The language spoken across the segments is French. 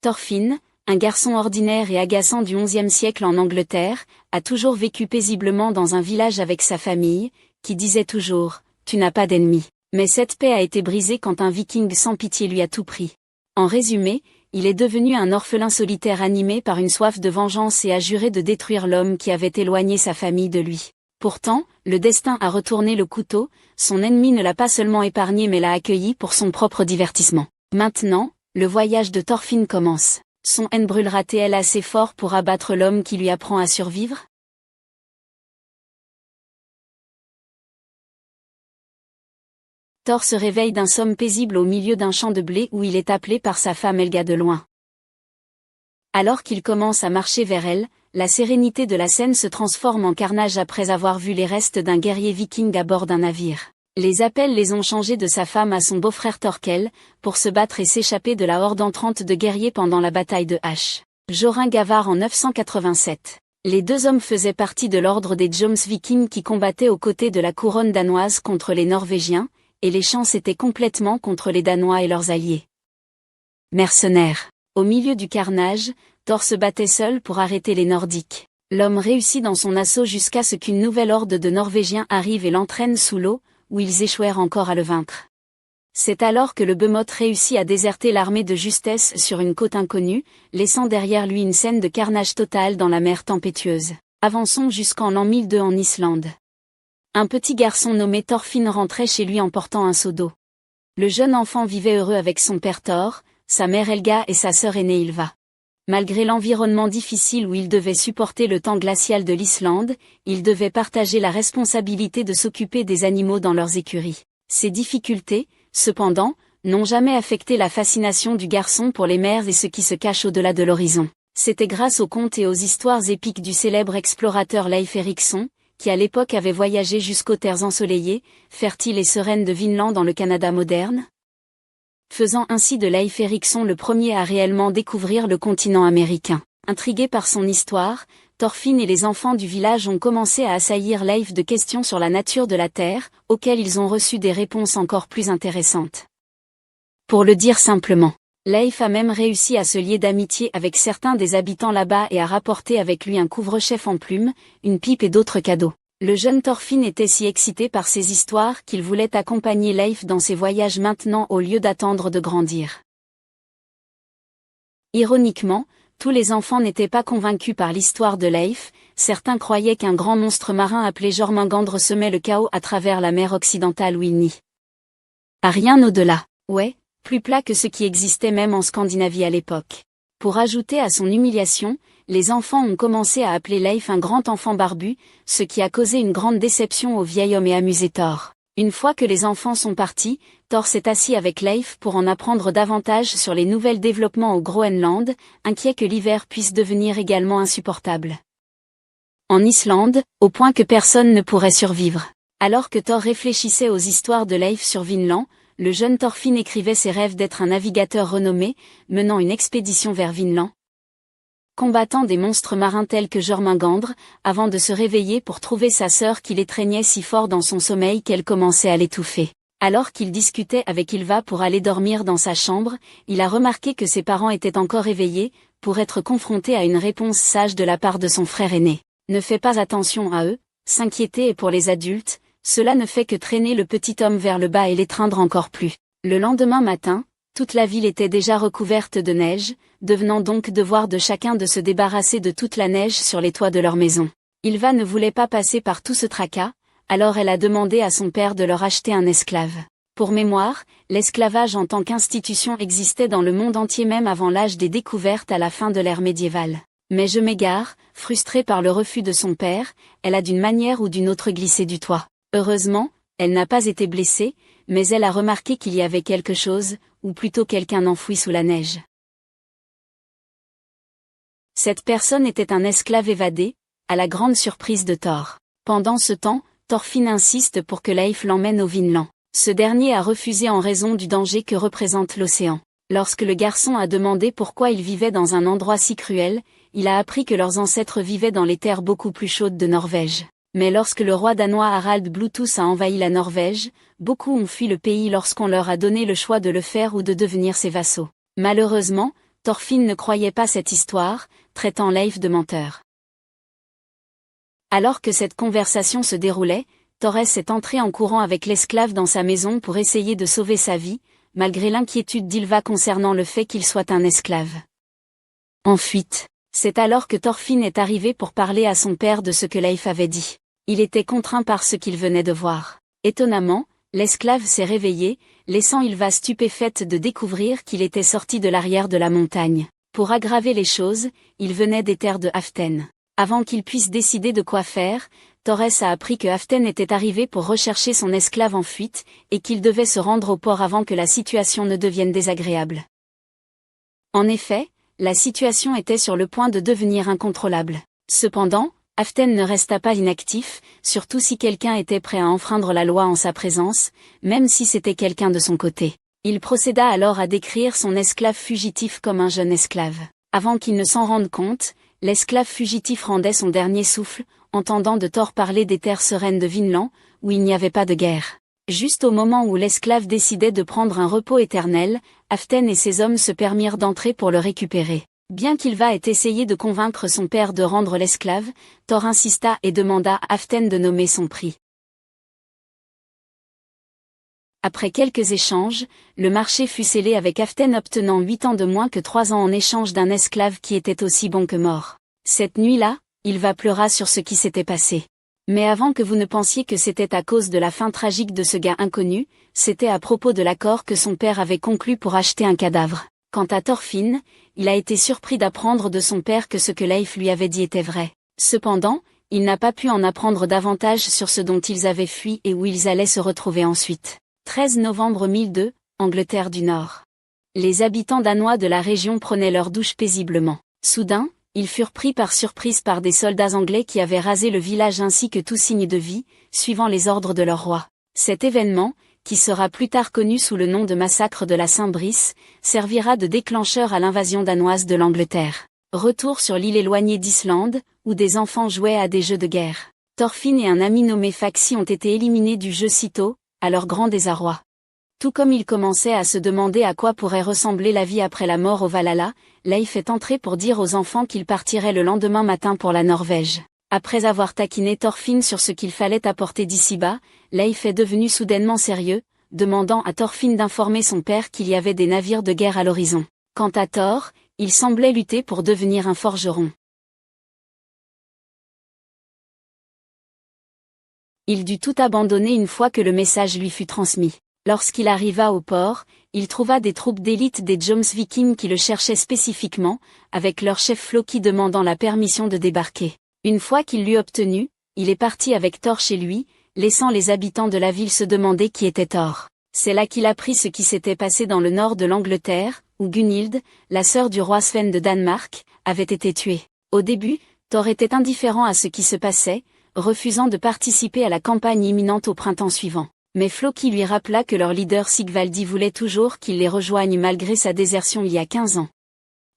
Thorfinn, un garçon ordinaire et agaçant du XIe siècle en Angleterre, a toujours vécu paisiblement dans un village avec sa famille, qui disait toujours « Tu n'as pas d'ennemis ». Mais cette paix a été brisée quand un viking sans pitié lui a tout pris. En résumé, il est devenu un orphelin solitaire animé par une soif de vengeance et a juré de détruire l'homme qui avait éloigné sa famille de lui. Pourtant, le destin a retourné le couteau, son ennemi ne l'a pas seulement épargné mais l'a accueilli pour son propre divertissement. Maintenant, le voyage de Thorfinn commence. Son haine brûlera-t-elle assez fort pour abattre l'homme qui lui apprend à survivre? Thor se réveille d'un somme paisible au milieu d'un champ de blé où il est appelé par sa femme Helga de loin. Alors qu'il commence à marcher vers elle, la sérénité de la scène se transforme en carnage après avoir vu les restes d'un guerrier viking à bord d'un navire. Les appels les ont changés de sa femme à son beau-frère Thorkel, pour se battre et s'échapper de la horde entrante de guerriers pendant la bataille de Hjörungavágr en 987. Les deux hommes faisaient partie de l'ordre des Jomsvikings qui combattaient aux côtés de la couronne danoise contre les Norvégiens, et les chances étaient complètement contre les Danois et leurs alliés. Mercenaires. Au milieu du carnage, Thor se battait seul pour arrêter les Nordiques. L'homme réussit dans son assaut jusqu'à ce qu'une nouvelle horde de Norvégiens arrive et l'entraîne sous l'eau, où ils échouèrent encore à le vaincre. C'est alors que le behemoth réussit à déserter l'armée de Justesse sur une côte inconnue, laissant derrière lui une scène de carnage total dans la mer tempétueuse. Avançons jusqu'en l'an 1002 en Islande. Un petit garçon nommé Thorfinn rentrait chez lui en portant un seau d'eau. Le jeune enfant vivait heureux avec son père Thor, sa mère Helga et sa sœur aînée Ylva. Malgré l'environnement difficile où il devait supporter le temps glacial de l'Islande, il devait partager la responsabilité de s'occuper des animaux dans leurs écuries. Ces difficultés, cependant, n'ont jamais affecté la fascination du garçon pour les mers et ce qui se cache au-delà de l'horizon. C'était grâce aux contes et aux histoires épiques du célèbre explorateur Leif Erikson, qui à l'époque avait voyagé jusqu'aux terres ensoleillées, fertiles et sereines de Vinland dans le Canada moderne, faisant ainsi de Leif Erikson le premier à réellement découvrir le continent américain. Intrigués par son histoire, Thorfinn et les enfants du village ont commencé à assaillir Leif de questions sur la nature de la Terre, auxquelles ils ont reçu des réponses encore plus intéressantes. Pour le dire simplement, Leif a même réussi à se lier d'amitié avec certains des habitants là-bas et à rapporter avec lui un couvre-chef en plumes, une pipe et d'autres cadeaux. Le jeune Thorfinn était si excité par ces histoires qu'il voulait accompagner Leif dans ses voyages maintenant au lieu d'attendre de grandir. Ironiquement, tous les enfants n'étaient pas convaincus par l'histoire de Leif, certains croyaient qu'un grand monstre marin appelé Jormungandr semait le chaos à travers la mer occidentale où il n'y a rien au-delà. Ouais, plus plat que ce qui existait même en Scandinavie à l'époque. Pour ajouter à son humiliation, les enfants ont commencé à appeler Leif un grand enfant barbu, ce qui a causé une grande déception au vieil homme et amusé Thor. Une fois que les enfants sont partis, Thor s'est assis avec Leif pour en apprendre davantage sur les nouveaux développements au Groenland, inquiet que l'hiver puisse devenir également insupportable en Islande, au point que personne ne pourrait survivre. Alors que Thor réfléchissait aux histoires de Leif sur Vinland, le jeune Thorfinn écrivait ses rêves d'être un navigateur renommé, menant une expédition vers Vinland, combattant des monstres marins tels que Jormungandr, avant de se réveiller pour trouver sa sœur qui l'étreignait si fort dans son sommeil qu'elle commençait à l'étouffer. Alors qu'il discutait avec Ylva pour aller dormir dans sa chambre, il a remarqué que ses parents étaient encore éveillés, pour être confrontés à une réponse sage de la part de son frère aîné. Ne fais pas attention à eux, s'inquiéter et pour les adultes, cela ne fait que traîner le petit homme vers le bas et l'étreindre encore plus. Le lendemain matin, toute la ville était déjà recouverte de neige, devenant donc devoir de chacun de se débarrasser de toute la neige sur les toits de leur maison. Ylva ne voulait pas passer par tout ce tracas, alors elle a demandé à son père de leur acheter un esclave. Pour mémoire, l'esclavage en tant qu'institution existait dans le monde entier même avant l'âge des découvertes à la fin de l'ère médiévale. Mais je m'égare, frustrée par le refus de son père, elle a d'une manière ou d'une autre glissé du toit. Heureusement, elle n'a pas été blessée, mais elle a remarqué qu'il y avait quelque chose, ou plutôt quelqu'un enfoui sous la neige. Cette personne était un esclave évadé, à la grande surprise de Thor. Pendant ce temps, Thorfinn insiste pour que Leif l'emmène au Vinland. Ce dernier a refusé en raison du danger que représente l'océan. Lorsque le garçon a demandé pourquoi il vivait dans un endroit si cruel, il a appris que leurs ancêtres vivaient dans les terres beaucoup plus chaudes de Norvège. Mais lorsque le roi danois Harald Bluetooth a envahi la Norvège, beaucoup ont fui le pays lorsqu'on leur a donné le choix de le faire ou de devenir ses vassaux. Malheureusement, Thorfinn ne croyait pas cette histoire, traitant Leif de menteur. Alors que cette conversation se déroulait, Thor est entré en courant avec l'esclave dans sa maison pour essayer de sauver sa vie, malgré l'inquiétude d'Ylva concernant le fait qu'il soit un esclave. En fuite. C'est alors que Thorfinn est arrivé pour parler à son père de ce que Leif avait dit. Il était contraint par ce qu'il venait de voir. Étonnamment, l'esclave s'est réveillé, laissant Ylva stupéfaite de découvrir qu'il était sorti de l'arrière de la montagne. Pour aggraver les choses, il venait des terres de Halften. Avant qu'il puisse décider de quoi faire, Thor a appris que Halften était arrivé pour rechercher son esclave en fuite, et qu'il devait se rendre au port avant que la situation ne devienne désagréable. En effet, la situation était sur le point de devenir incontrôlable. Cependant, Halften ne resta pas inactif, surtout si quelqu'un était prêt à enfreindre la loi en sa présence, même si c'était quelqu'un de son côté. Il procéda alors à décrire son esclave fugitif comme un jeune esclave. Avant qu'il ne s'en rende compte, l'esclave fugitif rendait son dernier souffle, entendant de Thor parler des terres sereines de Vinland, où il n'y avait pas de guerre. Juste au moment où l'esclave décidait de prendre un repos éternel, Halften et ses hommes se permirent d'entrer pour le récupérer. Bien qu'Ylva ait essayé de convaincre son père de rendre l'esclave, Thor insista et demanda à Halften de nommer son prix. Après quelques échanges, le marché fut scellé avec Halften obtenant 8 ans de moins que 3 ans en échange d'un esclave qui était aussi bon que mort. Cette nuit-là, Ylva pleura sur ce qui s'était passé. Mais avant que vous ne pensiez que c'était à cause de la fin tragique de ce gars inconnu, c'était à propos de l'accord que son père avait conclu pour acheter un cadavre. Quant à Thorfinn, il a été surpris d'apprendre de son père que ce que Leif lui avait dit était vrai. Cependant, il n'a pas pu en apprendre davantage sur ce dont ils avaient fui et où ils allaient se retrouver ensuite. 13 novembre 1002, Angleterre du Nord. Les habitants danois de la région prenaient leur douche paisiblement. Soudain, ils furent pris par surprise par des soldats anglais qui avaient rasé le village ainsi que tout signe de vie, suivant les ordres de leur roi. Cet événement, qui sera plus tard connu sous le nom de massacre de la Saint-Brice, servira de déclencheur à l'invasion danoise de l'Angleterre. Retour sur l'île éloignée d'Islande, où des enfants jouaient à des jeux de guerre. Thorfinn et un ami nommé Faxi ont été éliminés du jeu sitôt, à leur grand désarroi. Tout comme ils commençaient à se demander à quoi pourrait ressembler la vie après la mort au Valhalla, Leif est entré pour dire aux enfants qu'ils partiraient le lendemain matin pour la Norvège. Après avoir taquiné Thorfinn sur ce qu'il fallait apporter d'ici-bas, Leif est devenu soudainement sérieux, demandant à Thorfinn d'informer son père qu'il y avait des navires de guerre à l'horizon. Quant à Thor, il semblait lutter pour devenir un forgeron. Il dut tout abandonner une fois que le message lui fut transmis. Lorsqu'il arriva au port, il trouva des troupes d'élite des Jomsviking qui le cherchaient spécifiquement, avec leur chef Floki demandant la permission de débarquer. Une fois qu'il l'eut obtenue, il est parti avec Thor chez lui, laissant les habitants de la ville se demander qui était Thor. C'est là qu'il apprit ce qui s'était passé dans le nord de l'Angleterre, où Gunhild, la sœur du roi Sven de Danemark, avait été tuée. Au début, Thor était indifférent à ce qui se passait, refusant de participer à la campagne imminente au printemps suivant. Mais Floki lui rappela que leur leader Sigvaldi voulait toujours qu'il les rejoigne malgré sa désertion il y a 15 ans.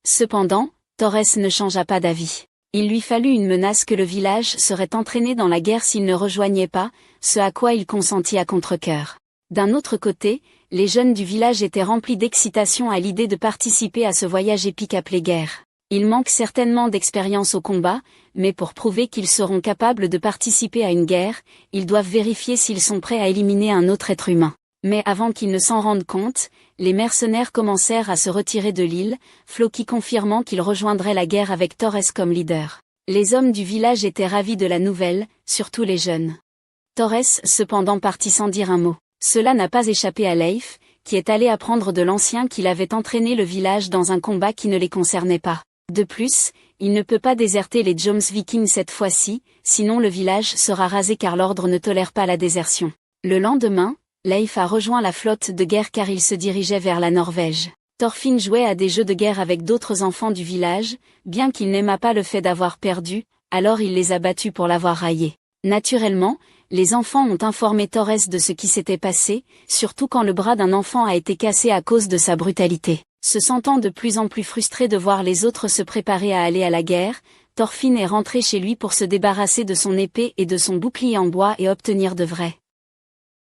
Cependant, Thor ne changea pas d'avis. Il lui fallut une menace que le village serait entraîné dans la guerre s'il ne rejoignait pas, ce à quoi il consentit à contre-cœur. D'un autre côté, les jeunes du village étaient remplis d'excitation à l'idée de participer à ce voyage épique appelé guerre. Ils manquent certainement d'expérience au combat, mais pour prouver qu'ils seront capables de participer à une guerre, ils doivent vérifier s'ils sont prêts à éliminer un autre être humain. Mais avant qu'ils ne s'en rendent compte, les mercenaires commencèrent à se retirer de l'île, Floki confirmant qu'il rejoindrait la guerre avec Thor comme leader. Les hommes du village étaient ravis de la nouvelle, surtout les jeunes. Thor cependant partit sans dire un mot. Cela n'a pas échappé à Leif, qui est allé apprendre de l'ancien qu'il avait entraîné le village dans un combat qui ne les concernait pas. De plus, il ne peut pas déserter les Jomsviking cette fois-ci, sinon le village sera rasé car l'ordre ne tolère pas la désertion. Le lendemain, Leif a rejoint la flotte de guerre car il se dirigeait vers la Norvège. Thorfinn jouait à des jeux de guerre avec d'autres enfants du village, bien qu'il n'aimât pas le fait d'avoir perdu, alors il les a battus pour l'avoir raillé. Naturellement, les enfants ont informé Thor de ce qui s'était passé, surtout quand le bras d'un enfant a été cassé à cause de sa brutalité. Se sentant de plus en plus frustré de voir les autres se préparer à aller à la guerre, Thorfinn est rentré chez lui pour se débarrasser de son épée et de son bouclier en bois et obtenir de vraies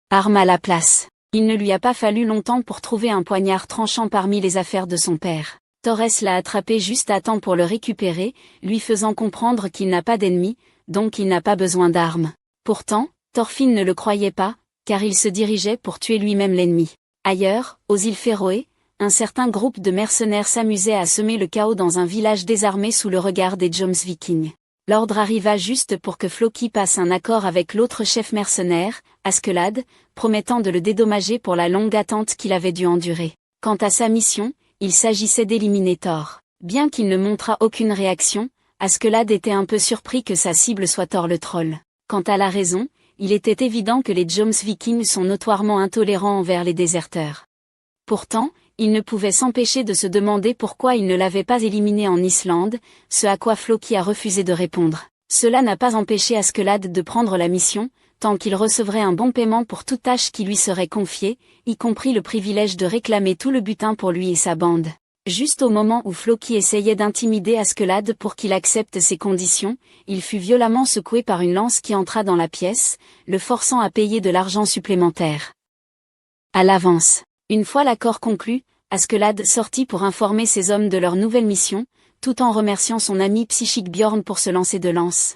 armes à la place. Il ne lui a pas fallu longtemps pour trouver un poignard tranchant parmi les affaires de son père. Torres l'a attrapé juste à temps pour le récupérer, lui faisant comprendre qu'il n'a pas d'ennemis, donc il n'a pas besoin d'armes. Pourtant, Thorfinn ne le croyait pas, car il se dirigeait pour tuer lui-même l'ennemi. Ailleurs, aux îles Féroé, un certain groupe de mercenaires s'amusait à semer le chaos dans un village désarmé sous le regard des Jomsvikings. L'ordre arriva juste pour que Floki passe un accord avec l'autre chef mercenaire, Askeladd, promettant de le dédommager pour la longue attente qu'il avait dû endurer. Quant à sa mission, il s'agissait d'éliminer Thor. Bien qu'il ne montrât aucune réaction, Askeladd était un peu surpris que sa cible soit Thor le troll. Quant à la raison, il était évident que les Jomsvikings sont notoirement intolérants envers les déserteurs. Pourtant, il ne pouvait s'empêcher de se demander pourquoi il ne l'avait pas éliminé en Islande, ce à quoi Floki a refusé de répondre. Cela n'a pas empêché Askeladd de prendre la mission, tant qu'il recevrait un bon paiement pour toute tâche qui lui serait confiée, y compris le privilège de réclamer tout le butin pour lui et sa bande. Juste au moment où Floki essayait d'intimider Askeladd pour qu'il accepte ses conditions, il fut violemment secoué par une lance qui entra dans la pièce, le forçant à payer de l'argent supplémentaire. À l'avance. Une fois l'accord conclu, Askeladd sortit pour informer ses hommes de leur nouvelle mission, tout en remerciant son ami psychique Bjorn pour se lancer de lance.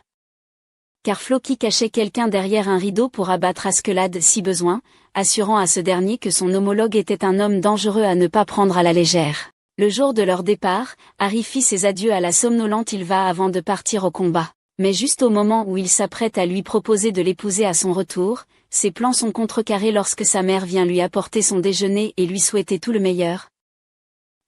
Car Floki cachait quelqu'un derrière un rideau pour abattre Askeladd si besoin, assurant à ce dernier que son homologue était un homme dangereux à ne pas prendre à la légère. Le jour de leur départ, Harry fit ses adieux à la somnolente Ylva avant de partir au combat. Mais juste au moment où il s'apprête à lui proposer de l'épouser à son retour, ses plans sont contrecarrés lorsque sa mère vient lui apporter son déjeuner et lui souhaiter tout le meilleur.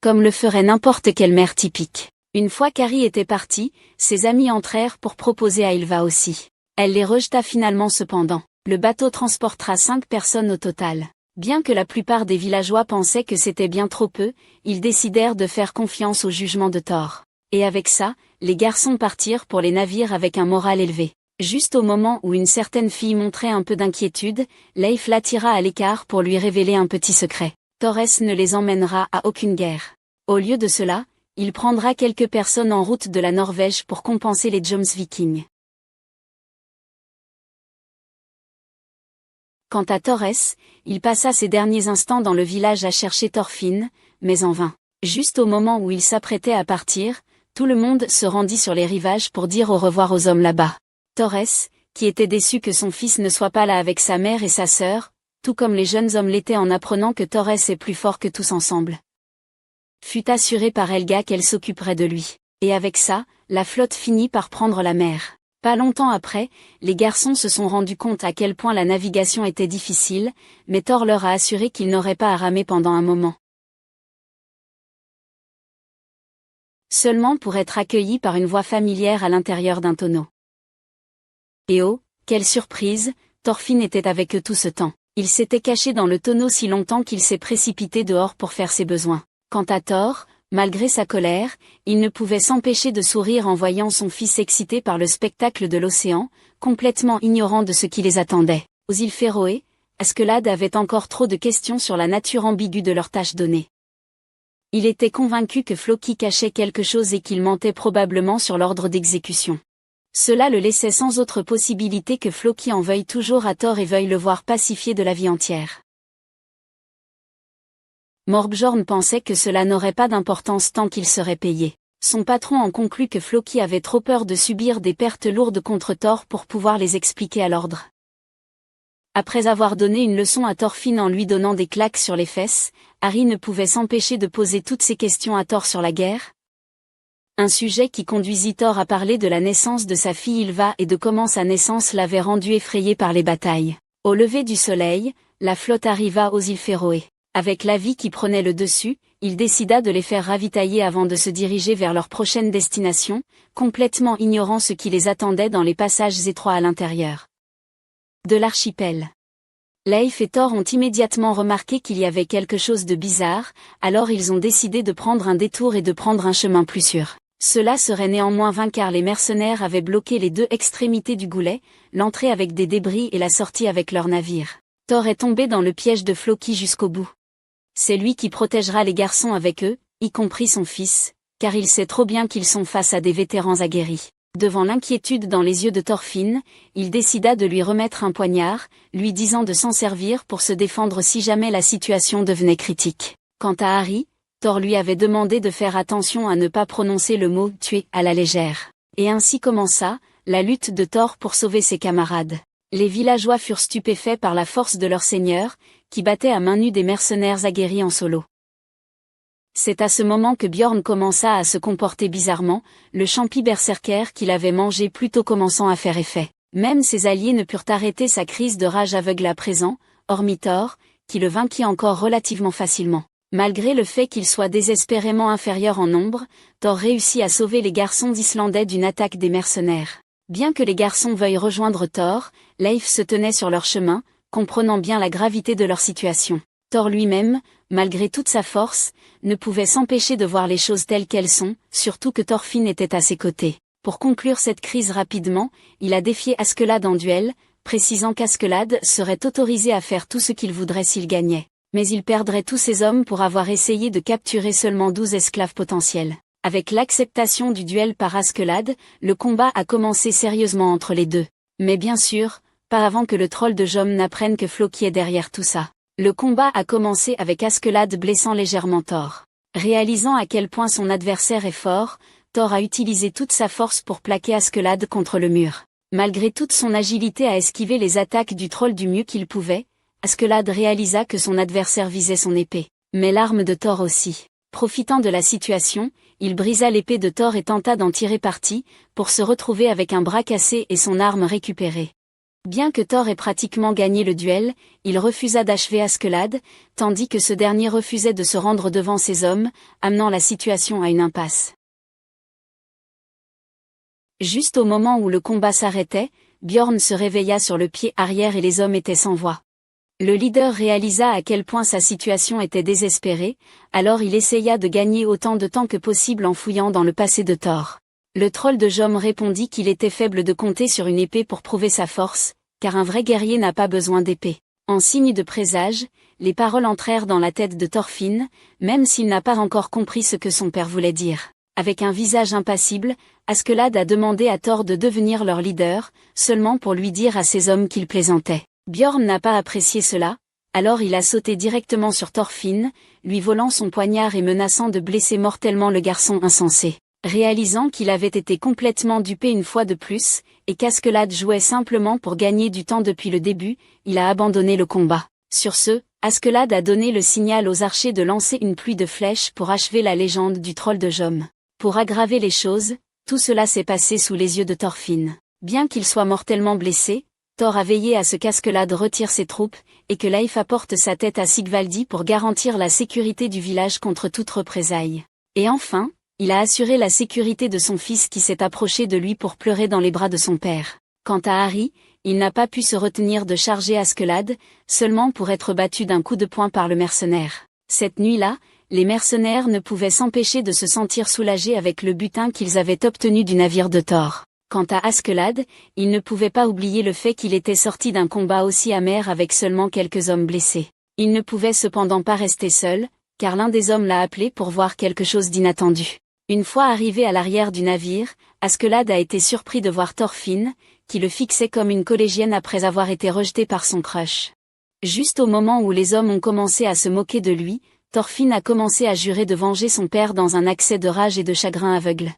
Comme le ferait n'importe quelle mère typique. Une fois qu'Harry était parti, ses amis entrèrent pour proposer à Ylva aussi. Elle les rejeta finalement cependant. Le bateau transportera 5 personnes au total. Bien que la plupart des villageois pensaient que c'était bien trop peu, ils décidèrent de faire confiance au jugement de Thor. Et avec ça, les garçons partirent pour les navires avec un moral élevé. Juste au moment où une certaine fille montrait un peu d'inquiétude, Leif l'attira à l'écart pour lui révéler un petit secret. Torres ne les emmènera à aucune guerre. Au lieu de cela, il prendra quelques personnes en route de la Norvège pour compenser les Jomsvikings. Quant à Torres, il passa ses derniers instants dans le village à chercher Thorfinn, mais en vain. Juste au moment où il s'apprêtait à partir, tout le monde se rendit sur les rivages pour dire au revoir aux hommes là-bas. Torres, qui était déçu que son fils ne soit pas là avec sa mère et sa sœur, tout comme les jeunes hommes l'étaient en apprenant que Torres est plus fort que tous ensemble, fut assuré par Helga qu'elle s'occuperait de lui. Et avec ça, la flotte finit par prendre la mer. Pas longtemps après, les garçons se sont rendus compte à quel point la navigation était difficile, mais Thor leur a assuré qu'il n'aurait pas à ramer pendant un moment. Seulement pour être accueilli par une voix familière à l'intérieur d'un tonneau. Et oh, quelle surprise, Thorfinn était avec eux tout ce temps. Il s'était caché dans le tonneau si longtemps qu'il s'est précipité dehors pour faire ses besoins. Quant à Thor, malgré sa colère, il ne pouvait s'empêcher de sourire en voyant son fils excité par le spectacle de l'océan, complètement ignorant de ce qui les attendait. Aux îles Féroé, Askeladd avait encore trop de questions sur la nature ambiguë de leur tâche donnée. Il était convaincu que Floki cachait quelque chose et qu'il mentait probablement sur l'ordre d'exécution. Cela le laissait sans autre possibilité que Floki en veuille toujours à Thor et veuille le voir pacifié de la vie entière. Morbjorn pensait que cela n'aurait pas d'importance tant qu'il serait payé. Son patron en conclut que Floki avait trop peur de subir des pertes lourdes contre Thor pour pouvoir les expliquer à l'ordre. Après avoir donné une leçon à Thorfinn en lui donnant des claques sur les fesses, Harry ne pouvait s'empêcher de poser toutes ces questions à Thor sur la guerre. Un sujet qui conduisit Thor à parler de la naissance de sa fille Ylva et de comment sa naissance l'avait rendu effrayé par les batailles. Au lever du soleil, la flotte arriva aux îles Féroé. Avec l'avis qui prenait le dessus, il décida de les faire ravitailler avant de se diriger vers leur prochaine destination, complètement ignorant ce qui les attendait dans les passages étroits à l'intérieur de l'archipel. Leif et Thor ont immédiatement remarqué qu'il y avait quelque chose de bizarre, alors ils ont décidé de prendre un détour et de prendre un chemin plus sûr. Cela serait néanmoins vain car les mercenaires avaient bloqué les deux extrémités du goulet, l'entrée avec des débris et la sortie avec leur navire. Thor est tombé dans le piège de Floki jusqu'au bout. C'est lui qui protégera les garçons avec eux, y compris son fils, car il sait trop bien qu'ils sont face à des vétérans aguerris. Devant l'inquiétude dans les yeux de Thorfinn, il décida de lui remettre un poignard, lui disant de s'en servir pour se défendre si jamais la situation devenait critique. Quant à Harry, Thor lui avait demandé de faire attention à ne pas prononcer le mot « tuer » à la légère. Et ainsi commença la lutte de Thor pour sauver ses camarades. Les villageois furent stupéfaits par la force de leur seigneur, qui battait à main nue des mercenaires aguerris en solo. C'est à ce moment que Bjorn commença à se comporter bizarrement, le champi berserker qu'il avait mangé plus tôt commençant à faire effet. Même ses alliés ne purent arrêter sa crise de rage aveugle à présent, hormis Thor, qui le vainquit encore relativement facilement. Malgré le fait qu'il soit désespérément inférieur en nombre, Thor réussit à sauver les garçons islandais d'une attaque des mercenaires. Bien que les garçons veuillent rejoindre Thor, Leif se tenait sur leur chemin, comprenant bien la gravité de leur situation. Thor lui-même, malgré toute sa force, ne pouvait s'empêcher de voir les choses telles qu'elles sont, surtout que Thorfinn était à ses côtés. Pour conclure cette crise rapidement, il a défié Askeladd en duel, précisant qu'Askeladd serait autorisé à faire tout ce qu'il voudrait s'il gagnait. Mais il perdrait tous ses hommes pour avoir essayé de capturer seulement 12 esclaves potentiels. Avec l'acceptation du duel par Askeladd, le combat a commencé sérieusement entre les deux. Mais bien sûr, pas avant que le troll de Jom n'apprenne que Floki est derrière tout ça. Le combat a commencé avec Askeladd blessant légèrement Thor. Réalisant à quel point son adversaire est fort, Thor a utilisé toute sa force pour plaquer Askeladd contre le mur. Malgré toute son agilité à esquiver les attaques du troll du mieux qu'il pouvait, Askeladd réalisa que son adversaire visait son épée. Mais l'arme de Thor aussi. Profitant de la situation, il brisa l'épée de Thor et tenta d'en tirer parti, pour se retrouver avec un bras cassé et son arme récupérée. Bien que Thor ait pratiquement gagné le duel, il refusa d'achever Askeladd, tandis que ce dernier refusait de se rendre devant ses hommes, amenant la situation à une impasse. Juste au moment où le combat s'arrêtait, Bjorn se réveilla sur le pied arrière et les hommes étaient sans voix. Le leader réalisa à quel point sa situation était désespérée, alors il essaya de gagner autant de temps que possible en fouillant dans le passé de Thor. Le troll de Jom répondit qu'il était faible de compter sur une épée pour prouver sa force, car un vrai guerrier n'a pas besoin d'épée. En signe de présage, les paroles entrèrent dans la tête de Thorfinn, même s'il n'a pas encore compris ce que son père voulait dire. Avec un visage impassible, Askeladd a demandé à Thor de devenir leur leader, seulement pour lui dire à ses hommes qu'il plaisantait. Bjorn n'a pas apprécié cela, alors il a sauté directement sur Thorfinn, lui volant son poignard et menaçant de blesser mortellement le garçon insensé. Réalisant qu'il avait été complètement dupé une fois de plus, et qu'Askeladd jouait simplement pour gagner du temps depuis le début, il a abandonné le combat. Sur ce, Askeladd a donné le signal aux archers de lancer une pluie de flèches pour achever la légende du troll de Jom. Pour aggraver les choses, tout cela s'est passé sous les yeux de Thorfinn. Bien qu'il soit mortellement blessé, Thor a veillé à ce qu'Askeladd retire ses troupes, et que Leif apporte sa tête à Sigvaldi pour garantir la sécurité du village contre toute représaille. Et enfin, il a assuré la sécurité de son fils qui s'est approché de lui pour pleurer dans les bras de son père. Quant à Harry, il n'a pas pu se retenir de charger Askeladd, seulement pour être battu d'un coup de poing par le mercenaire. Cette nuit-là, les mercenaires ne pouvaient s'empêcher de se sentir soulagés avec le butin qu'ils avaient obtenu du navire de Thor. Quant à Askeladd, il ne pouvait pas oublier le fait qu'il était sorti d'un combat aussi amer avec seulement quelques hommes blessés. Il ne pouvait cependant pas rester seul, car l'un des hommes l'a appelé pour voir quelque chose d'inattendu. Une fois arrivé à l'arrière du navire, Askeladd a été surpris de voir Thorfinn, qui le fixait comme une collégienne après avoir été rejeté par son crush. Juste au moment où les hommes ont commencé à se moquer de lui, Thorfinn a commencé à jurer de venger son père dans un accès de rage et de chagrin aveugle.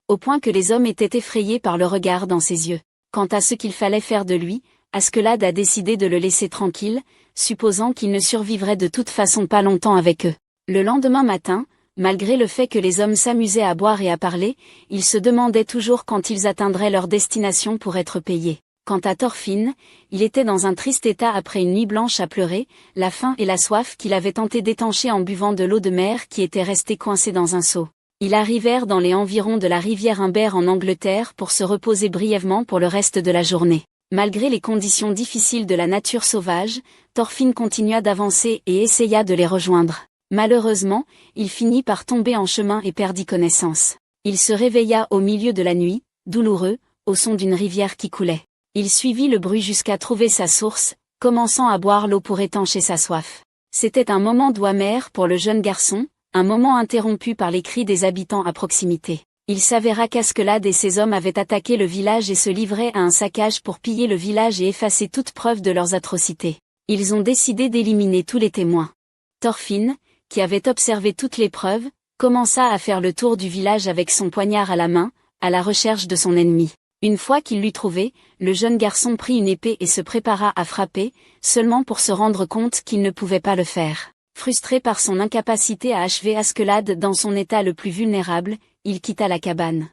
Au point que les hommes étaient effrayés par le regard dans ses yeux. Quant à ce qu'il fallait faire de lui, Askeladd a décidé de le laisser tranquille, supposant qu'il ne survivrait de toute façon pas longtemps avec eux. Le lendemain matin, malgré le fait que les hommes s'amusaient à boire et à parler, ils se demandaient toujours quand ils atteindraient leur destination pour être payés. Quant à Thorfinn, il était dans un triste état après une nuit blanche à pleurer, la faim et la soif qu'il avait tenté d'étancher en buvant de l'eau de mer qui était restée coincée dans un seau. Ils arrivèrent dans les environs de la rivière Humber en Angleterre pour se reposer brièvement pour le reste de la journée. Malgré les conditions difficiles de la nature sauvage, Thorfinn continua d'avancer et essaya de les rejoindre. Malheureusement, il finit par tomber en chemin et perdit connaissance. Il se réveilla au milieu de la nuit, douloureux, au son d'une rivière qui coulait. Il suivit le bruit jusqu'à trouver sa source, commençant à boire l'eau pour étancher sa soif. C'était un moment doux amer pour le jeune garçon, un moment interrompu par les cris des habitants à proximité. Il s'avéra qu'Askeladd et ses hommes avaient attaqué le village et se livraient à un saccage pour piller le village et effacer toute preuve de leurs atrocités. Ils ont décidé d'éliminer tous les témoins. Thorfinn, qui avait observé toutes les preuves, commença à faire le tour du village avec son poignard à la main, à la recherche de son ennemi. Une fois qu'il l'eut trouvé, le jeune garçon prit une épée et se prépara à frapper, seulement pour se rendre compte qu'il ne pouvait pas le faire. Frustré par son incapacité à achever Askeladd dans son état le plus vulnérable, il quitta la cabane.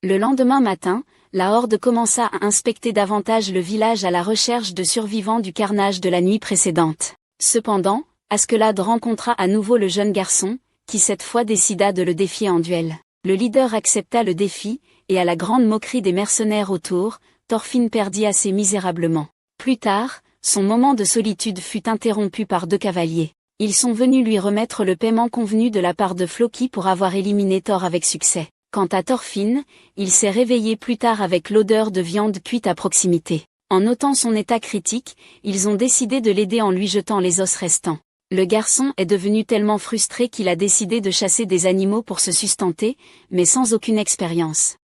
Le lendemain matin, la horde commença à inspecter davantage le village à la recherche de survivants du carnage de la nuit précédente. Cependant, Askeladd rencontra à nouveau le jeune garçon, qui cette fois décida de le défier en duel. Le leader accepta le défi, et à la grande moquerie des mercenaires autour, Thorfinn perdit assez misérablement. Plus tard, son moment de solitude fut interrompu par 2 cavaliers. Ils sont venus lui remettre le paiement convenu de la part de Floki pour avoir éliminé Thor avec succès. Quant à Thorfinn, il s'est réveillé plus tard avec l'odeur de viande cuite à proximité. En notant son état critique, ils ont décidé de l'aider en lui jetant les os restants. Le garçon est devenu tellement frustré qu'il a décidé de chasser des animaux pour se sustenter, mais sans aucune expérience.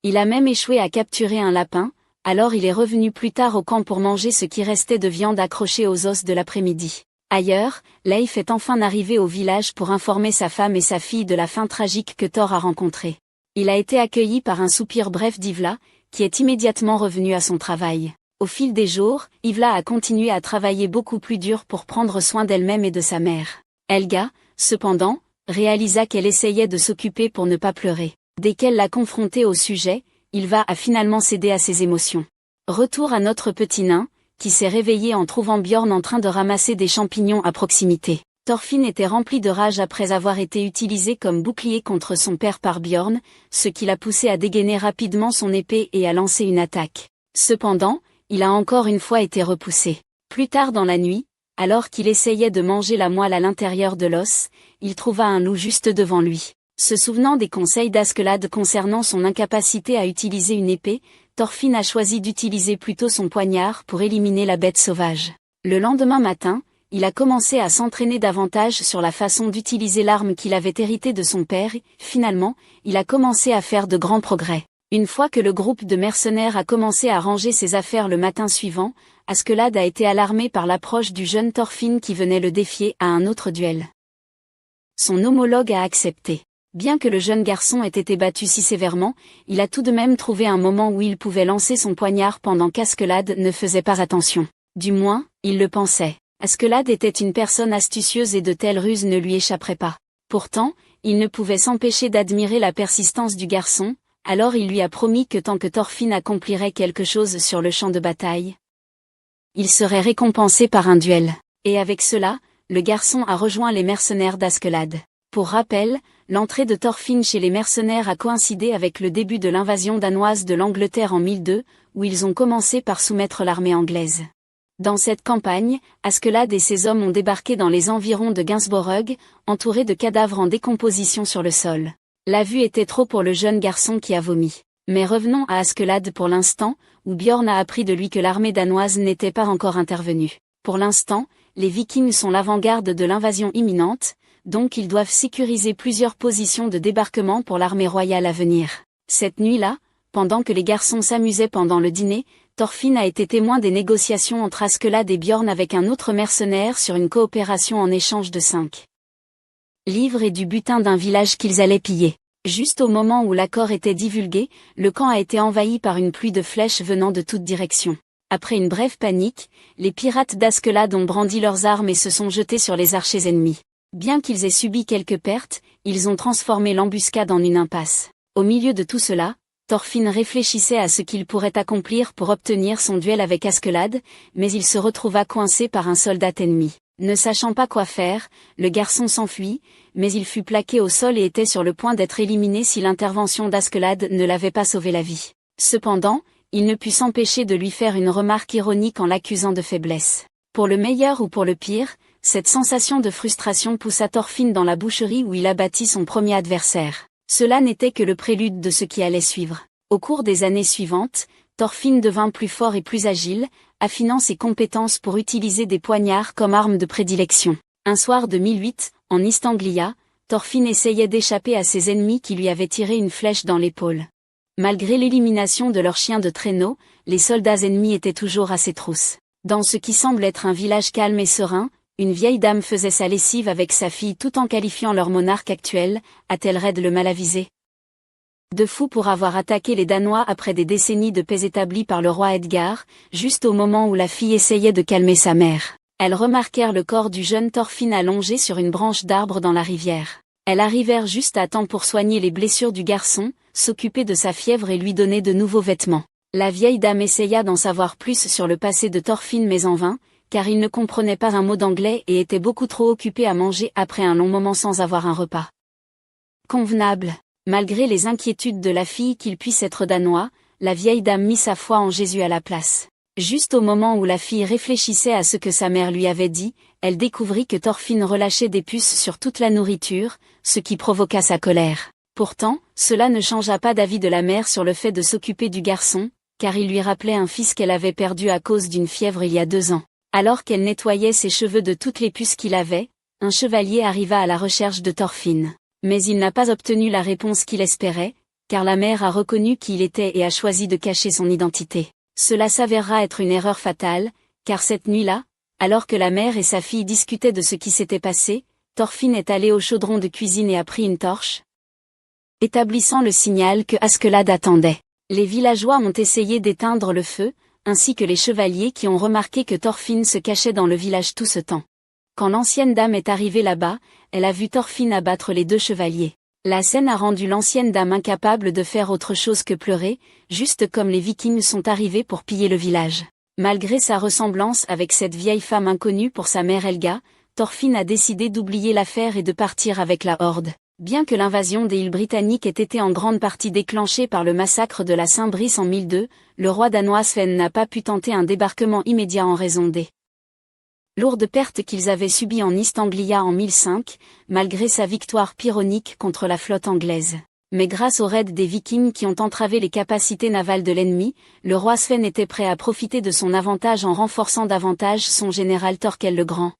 Il a même échoué à capturer un lapin, alors il est revenu plus tard au camp pour manger ce qui restait de viande accrochée aux os de l'après-midi. Ailleurs, Leif est enfin arrivé au village pour informer sa femme et sa fille de la fin tragique que Thor a rencontrée. Il a été accueilli par un soupir bref d'Ivla, qui est immédiatement revenu à son travail. Au fil des jours, Ivla a continué à travailler beaucoup plus dur pour prendre soin d'elle-même et de sa mère. Helga, cependant, réalisa qu'elle essayait de s'occuper pour ne pas pleurer. Dès qu'elle l'a confronté au sujet, Ylva a finalement cédé à ses émotions. Retour à notre petit nain, qui s'est réveillé en trouvant Bjorn en train de ramasser des champignons à proximité. Thorfinn était rempli de rage après avoir été utilisé comme bouclier contre son père par Bjorn, ce qui l'a poussé à dégainer rapidement son épée et à lancer une attaque. Cependant, il a encore une fois été repoussé. Plus tard dans la nuit, alors qu'il essayait de manger la moelle à l'intérieur de l'os, il trouva un loup juste devant lui. Se souvenant des conseils d'Askeladd concernant son incapacité à utiliser une épée, Thorfinn a choisi d'utiliser plutôt son poignard pour éliminer la bête sauvage. Le lendemain matin, il a commencé à s'entraîner davantage sur la façon d'utiliser l'arme qu'il avait héritée de son père et, finalement, il a commencé à faire de grands progrès. Une fois que le groupe de mercenaires a commencé à ranger ses affaires le matin suivant, Askeladd a été alarmé par l'approche du jeune Thorfinn qui venait le défier à un autre duel. Son homologue a accepté. Bien que le jeune garçon ait été battu si sévèrement, il a tout de même trouvé un moment où il pouvait lancer son poignard pendant qu'Askeladd ne faisait pas attention. Du moins, il le pensait. Askeladd était une personne astucieuse et de telles ruses ne lui échapperaient pas. Pourtant, il ne pouvait s'empêcher d'admirer la persistance du garçon, alors il lui a promis que tant que Thorfinn accomplirait quelque chose sur le champ de bataille, il serait récompensé par un duel. Et avec cela, le garçon a rejoint les mercenaires d'Askeladd. Pour rappel, l'entrée de Thorfinn chez les mercenaires a coïncidé avec le début de l'invasion danoise de l'Angleterre en 1002, où ils ont commencé par soumettre l'armée anglaise. Dans cette campagne, Askeladd et ses hommes ont débarqué dans les environs de Gainsborough, entourés de cadavres en décomposition sur le sol. La vue était trop pour le jeune garçon qui a vomi. Mais revenons à Askeladd pour l'instant, où Bjorn a appris de lui que l'armée danoise n'était pas encore intervenue. Pour l'instant, les Vikings sont l'avant-garde de l'invasion imminente, donc ils doivent sécuriser plusieurs positions de débarquement pour l'armée royale à venir. Cette nuit-là, pendant que les garçons s'amusaient pendant le dîner, Thorfinn a été témoin des négociations entre Askeladd et Bjorn avec un autre mercenaire sur une coopération en échange de 5 livres et du butin d'un village qu'ils allaient piller. Juste au moment où l'accord était divulgué, le camp a été envahi par une pluie de flèches venant de toutes directions. Après une brève panique, les pirates d'Askeladd ont brandi leurs armes et se sont jetés sur les archers ennemis. Bien qu'ils aient subi quelques pertes, ils ont transformé l'embuscade en une impasse. Au milieu de tout cela, Thorfinn réfléchissait à ce qu'il pourrait accomplir pour obtenir son duel avec Askeladd, mais il se retrouva coincé par un soldat ennemi. Ne sachant pas quoi faire, le garçon s'enfuit, mais il fut plaqué au sol et était sur le point d'être éliminé si l'intervention d'Askeladd ne l'avait pas sauvé la vie. Cependant, il ne put s'empêcher de lui faire une remarque ironique en l'accusant de faiblesse. Pour le meilleur ou pour le pire, cette sensation de frustration poussa Thorfinn dans la boucherie où il abattit son premier adversaire. Cela n'était que le prélude de ce qui allait suivre. Au cours des années suivantes, Thorfinn devint plus fort et plus agile, affinant ses compétences pour utiliser des poignards comme arme de prédilection. Un soir de 1008, en East Anglia, Thorfinn essayait d'échapper à ses ennemis qui lui avaient tiré une flèche dans l'épaule. Malgré l'élimination de leurs chiens de traîneau, les soldats ennemis étaient toujours à ses trousses. Dans ce qui semble être un village calme et serein, une vieille dame faisait sa lessive avec sa fille tout en qualifiant leur monarque actuel, Athelred le Malavisé de fou pour avoir attaqué les Danois après des décennies de paix établies par le roi Edgar, juste au moment où la fille essayait de calmer sa mère. Elles remarquèrent le corps du jeune Thorfinn allongé sur une branche d'arbre dans la rivière. Elles arrivèrent juste à temps pour soigner les blessures du garçon, s'occuper de sa fièvre et lui donner de nouveaux vêtements. La vieille dame essaya d'en savoir plus sur le passé de Thorfinn mais en vain, car il ne comprenait pas un mot d'anglais et était beaucoup trop occupé à manger après un long moment sans avoir un repas convenable. Malgré les inquiétudes de la fille qu'il puisse être danois, la vieille dame mit sa foi en Jésus à la place. Juste au moment où la fille réfléchissait à ce que sa mère lui avait dit, elle découvrit que Thorfinn relâchait des puces sur toute la nourriture, ce qui provoqua sa colère. Pourtant, cela ne changea pas d'avis de la mère sur le fait de s'occuper du garçon, car il lui rappelait un fils qu'elle avait perdu à cause d'une fièvre il y a 2 ans. Alors qu'elle nettoyait ses cheveux de toutes les puces qu'il avait, un chevalier arriva à la recherche de Thorfinn. Mais il n'a pas obtenu la réponse qu'il espérait, car la mère a reconnu qui il était et a choisi de cacher son identité. Cela s'avérera être une erreur fatale, car cette nuit-là, alors que la mère et sa fille discutaient de ce qui s'était passé, Thorfinn est allé au chaudron de cuisine et a pris une torche, établissant le signal que Askeladd attendait. Les villageois ont essayé d'éteindre le feu, ainsi que les chevaliers qui ont remarqué que Thorfinn se cachait dans le village tout ce temps. Quand l'ancienne dame est arrivée là-bas, elle a vu Thorfinn abattre les 2 chevaliers. La scène a rendu l'ancienne dame incapable de faire autre chose que pleurer, juste comme les Vikings sont arrivés pour piller le village. Malgré sa ressemblance avec cette vieille femme inconnue pour sa mère Helga, Thorfinn a décidé d'oublier l'affaire et de partir avec la horde. Bien que l'invasion des îles britanniques ait été en grande partie déclenchée par le massacre de la Saint-Brice en 1002, le roi danois Sven n'a pas pu tenter un débarquement immédiat en raison des lourdes pertes qu'ils avaient subies en East Anglia en 1005, malgré sa victoire pyrrhonique contre la flotte anglaise. Mais grâce aux raids des Vikings qui ont entravé les capacités navales de l'ennemi, le roi Sven était prêt à profiter de son avantage en renforçant davantage son général Thorkel le Grand,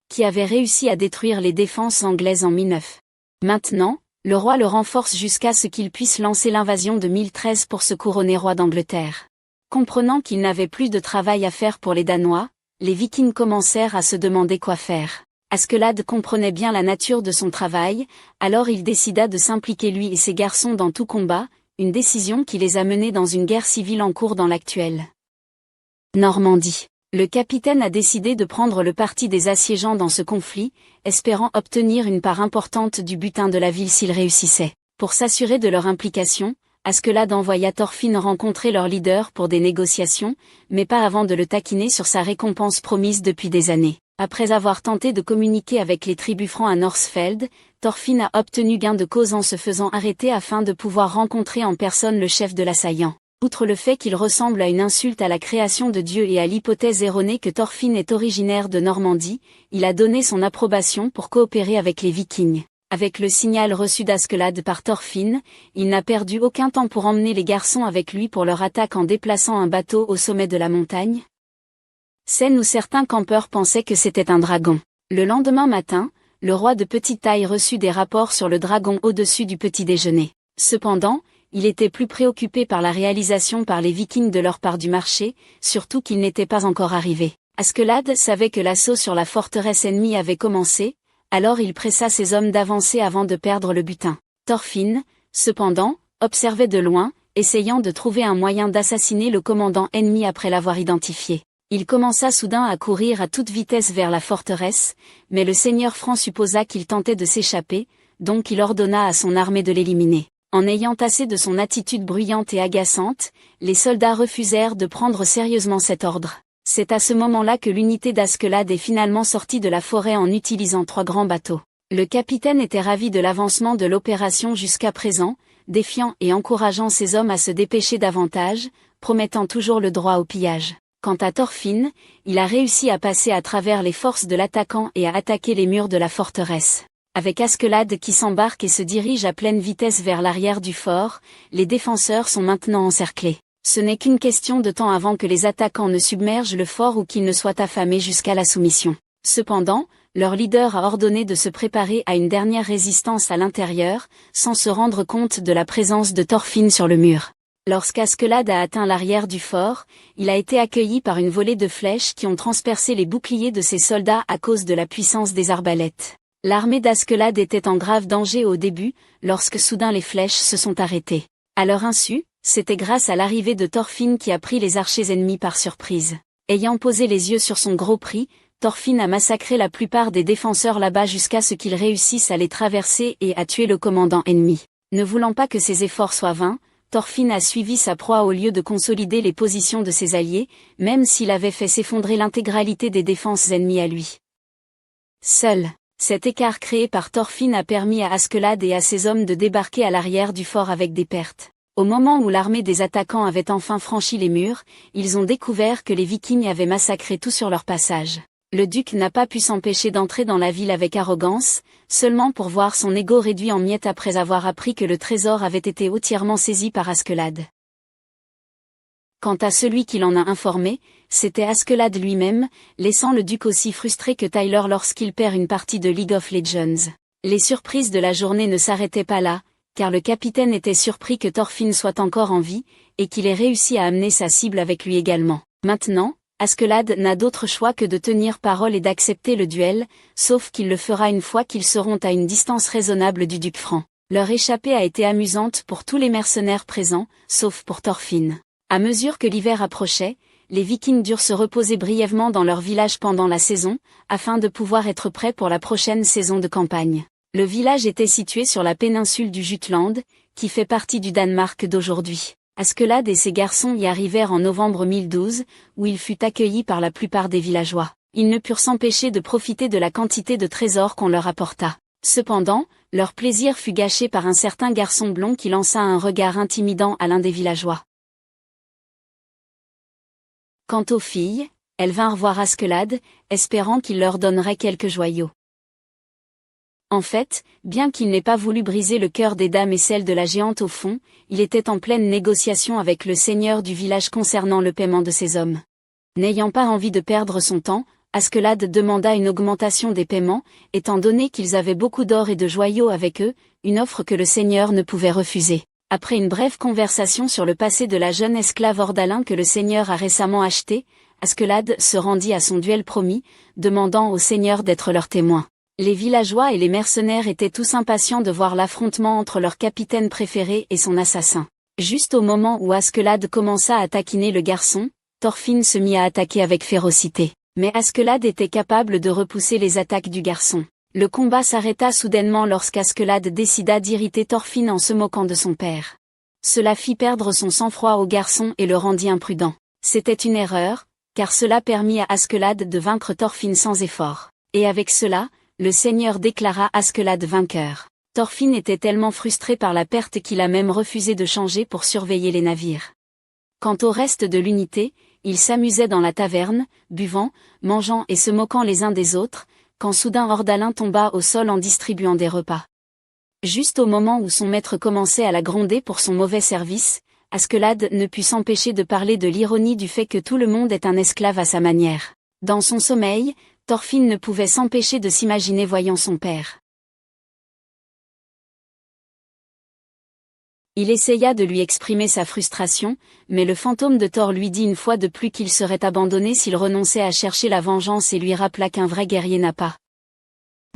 qui avait réussi à détruire les défenses anglaises en 1009. Maintenant, le roi le renforce jusqu'à ce qu'il puisse lancer l'invasion de 1013 pour se couronner roi d'Angleterre. Comprenant qu'il n'avait plus de travail à faire pour les Danois, les Vikings commencèrent à se demander quoi faire. Askeladd comprenait bien la nature de son travail, alors il décida de s'impliquer lui et ses garçons dans tout combat, une décision qui les a menés dans une guerre civile en cours dans l'actuelle Normandie. Le capitaine a décidé de prendre le parti des assiégeants dans ce conflit, espérant obtenir une part importante du butin de la ville s'il réussissait. Pour s'assurer de leur implication, Askeladd envoya Thorfinn rencontrer leur leader pour des négociations, mais pas avant de le taquiner sur sa récompense promise depuis des années. Après avoir tenté de communiquer avec les tribus francs à Northfeld, Thorfinn a obtenu gain de cause en se faisant arrêter afin de pouvoir rencontrer en personne le chef de l'assaillant. Outre le fait qu'il ressemble à une insulte à la création de Dieu et à l'hypothèse erronée que Thorfinn est originaire de Normandie, il a donné son approbation pour coopérer avec les Vikings. Avec le signal reçu d'Askeladd par Thorfinn, il n'a perdu aucun temps pour emmener les garçons avec lui pour leur attaque en déplaçant un bateau au sommet de la montagne. Scène où certains campeurs pensaient que c'était un dragon. Le lendemain matin, le roi de petite taille reçut des rapports sur le dragon au-dessus du petit déjeuner. Cependant, il était plus préoccupé par la réalisation par les Vikings de leur part du marché, surtout qu'il n'était pas encore arrivé. Askeladd savait que l'assaut sur la forteresse ennemie avait commencé, alors il pressa ses hommes d'avancer avant de perdre le butin. Thorfinn, cependant, observait de loin, essayant de trouver un moyen d'assassiner le commandant ennemi après l'avoir identifié. Il commença soudain à courir à toute vitesse vers la forteresse, mais le seigneur franc supposa qu'il tentait de s'échapper, donc il ordonna à son armée de l'éliminer. En ayant assez de son attitude bruyante et agaçante, les soldats refusèrent de prendre sérieusement cet ordre. C'est à ce moment-là que l'unité d'Askeladd est finalement sortie de la forêt en utilisant 3 grands bateaux. Le capitaine était ravi de l'avancement de l'opération jusqu'à présent, défiant et encourageant ses hommes à se dépêcher davantage, promettant toujours le droit au pillage. Quant à Thorfinn, il a réussi à passer à travers les forces de l'attaquant et à attaquer les murs de la forteresse. Avec Askeladd qui s'embarque et se dirige à pleine vitesse vers l'arrière du fort, les défenseurs sont maintenant encerclés. Ce n'est qu'une question de temps avant que les attaquants ne submergent le fort ou qu'ils ne soient affamés jusqu'à la soumission. Cependant, leur leader a ordonné de se préparer à une dernière résistance à l'intérieur, sans se rendre compte de la présence de Thorfinn sur le mur. Lorsqu'Askeladd a atteint l'arrière du fort, il a été accueilli par une volée de flèches qui ont transpercé les boucliers de ses soldats à cause de la puissance des arbalètes. L'armée d'Askeladd était en grave danger au début, lorsque soudain les flèches se sont arrêtées. À leur insu, c'était grâce à l'arrivée de Thorfinn qui a pris les archers ennemis par surprise. Ayant posé les yeux sur son gros prix, Thorfinn a massacré la plupart des défenseurs là-bas jusqu'à ce qu'ils réussissent à les traverser et à tuer le commandant ennemi. Ne voulant pas que ses efforts soient vains, Thorfinn a suivi sa proie au lieu de consolider les positions de ses alliés, même s'il avait fait s'effondrer l'intégralité des défenses ennemies à lui. Seul, cet écart créé par Thorfinn a permis à Askeladd et à ses hommes de débarquer à l'arrière du fort avec des pertes. Au moment où l'armée des attaquants avait enfin franchi les murs, ils ont découvert que les Vikings avaient massacré tout sur leur passage. Le duc n'a pas pu s'empêcher d'entrer dans la ville avec arrogance, seulement pour voir son ego réduit en miettes après avoir appris que le trésor avait été entièrement saisi par Askeladd. Quant à celui qui l'en a informé, c'était Askeladd lui-même, laissant le duc aussi frustré que Tyler lorsqu'il perd une partie de League of Legends. Les surprises de la journée ne s'arrêtaient pas là, car le capitaine était surpris que Thorfinn soit encore en vie, et qu'il ait réussi à amener sa cible avec lui également. Maintenant, Askeladd n'a d'autre choix que de tenir parole et d'accepter le duel, sauf qu'il le fera une fois qu'ils seront à une distance raisonnable du duc franc. Leur échappée a été amusante pour tous les mercenaires présents, sauf pour Thorfinn. À mesure que l'hiver approchait, les Vikings durent se reposer brièvement dans leur village pendant la saison, afin de pouvoir être prêts pour la prochaine saison de campagne. Le village était situé sur la péninsule du Jutland, qui fait partie du Danemark d'aujourd'hui. Askeladd et ses garçons y arrivèrent en novembre 1012, où il fut accueilli par la plupart des villageois. Ils ne purent s'empêcher de profiter de la quantité de trésors qu'on leur apporta. Cependant, leur plaisir fut gâché par un certain garçon blond qui lança un regard intimidant à l'un des villageois. Quant aux filles, elles vinrent voir Askeladd, espérant qu'il leur donnerait quelques joyaux. En fait, bien qu'il n'ait pas voulu briser le cœur des dames et celle de la géante au fond, il était en pleine négociation avec le seigneur du village concernant le paiement de ses hommes. N'ayant pas envie de perdre son temps, Askeladd demanda une augmentation des paiements, étant donné qu'ils avaient beaucoup d'or et de joyaux avec eux, une offre que le seigneur ne pouvait refuser. Après une brève conversation sur le passé de la jeune esclave Ordalin que le seigneur a récemment achetée, Askeladd se rendit à son duel promis, demandant au seigneur d'être leur témoin. Les villageois et les mercenaires étaient tous impatients de voir l'affrontement entre leur capitaine préféré et son assassin. Juste au moment où Askeladd commença à taquiner le garçon, Thorfinn se mit à attaquer avec férocité. Mais Askeladd était capable de repousser les attaques du garçon. Le combat s'arrêta soudainement lorsqu'Askeladd décida d'irriter Thorfinn en se moquant de son père. Cela fit perdre son sang-froid au garçon et le rendit imprudent. C'était une erreur, car cela permit à Askeladd de vaincre Thorfinn sans effort. Et avec cela, le seigneur déclara Askeladd vainqueur. Thorfinn était tellement frustré par la perte qu'il a même refusé de changer pour surveiller les navires. Quant au reste de l'unité, ils s'amusaient dans la taverne, buvant, mangeant et se moquant les uns des autres, quand soudain Ordalin tomba au sol en distribuant des repas. Juste au moment où son maître commençait à la gronder pour son mauvais service, Askeladd ne put s'empêcher de parler de l'ironie du fait que tout le monde est un esclave à sa manière. Dans son sommeil, Thorfinn ne pouvait s'empêcher de s'imaginer voyant son père. Il essaya de lui exprimer sa frustration, mais le fantôme de Thor lui dit une fois de plus qu'il serait abandonné s'il renonçait à chercher la vengeance et lui rappela qu'un vrai guerrier n'a pas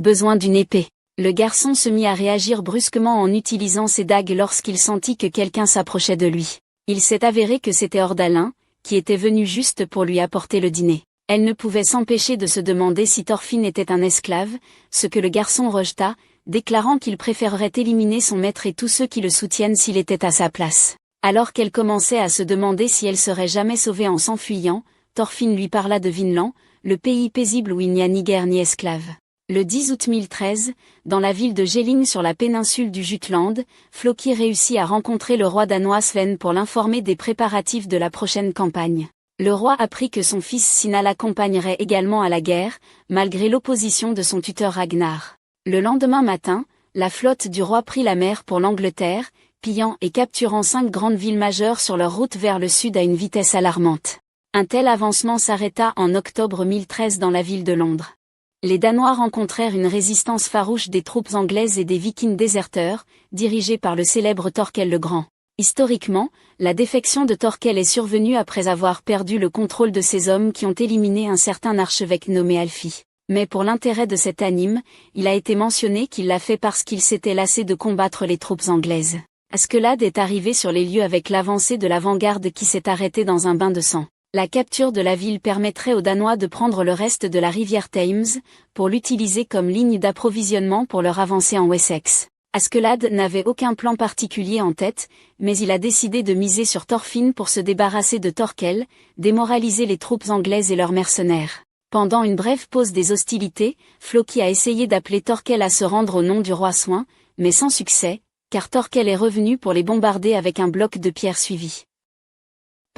besoin d'une épée. Le garçon se mit à réagir brusquement en utilisant ses dagues lorsqu'il sentit que quelqu'un s'approchait de lui. Il s'est avéré que c'était Ordalin, qui était venu juste pour lui apporter le dîner. Elle ne pouvait s'empêcher de se demander si Thorfinn était un esclave, ce que le garçon rejeta, déclarant qu'il préférerait éliminer son maître et tous ceux qui le soutiennent s'il était à sa place. Alors qu'elle commençait à se demander si elle serait jamais sauvée en s'enfuyant, Thorfinn lui parla de Vinland, le pays paisible où il n'y a ni guerre ni esclaves. Le 10 août 1013, dans la ville de Jelling sur la péninsule du Jutland, Floki réussit à rencontrer le roi danois Sven pour l'informer des préparatifs de la prochaine campagne. Le roi apprit que son fils Sina l'accompagnerait également à la guerre, malgré l'opposition de son tuteur Ragnar. Le lendemain matin, la flotte du roi prit la mer pour l'Angleterre, pillant et capturant 5 grandes villes majeures sur leur route vers le sud à une vitesse alarmante. Un tel avancement s'arrêta en octobre 1013 dans la ville de Londres. Les Danois rencontrèrent une résistance farouche des troupes anglaises et des Vikings déserteurs, dirigés par le célèbre Thorkel le Grand. Historiquement, la défection de Thorkel est survenue après avoir perdu le contrôle de ces hommes qui ont éliminé un certain archevêque nommé Alfie. Mais pour l'intérêt de cet anime, il a été mentionné qu'il l'a fait parce qu'il s'était lassé de combattre les troupes anglaises. Askeladd est arrivé sur les lieux avec l'avancée de l'avant-garde qui s'est arrêtée dans un bain de sang. La capture de la ville permettrait aux Danois de prendre le reste de la rivière Thames, pour l'utiliser comme ligne d'approvisionnement pour leur avancée en Wessex. Askeladd n'avait aucun plan particulier en tête, mais il a décidé de miser sur Thorfinn pour se débarrasser de Thorkel, démoraliser les troupes anglaises et leurs mercenaires. Pendant une brève pause des hostilités, Floki a essayé d'appeler Thorkel à se rendre au nom du roi Soin, mais sans succès, car Thorkel est revenu pour les bombarder avec un bloc de pierre suivi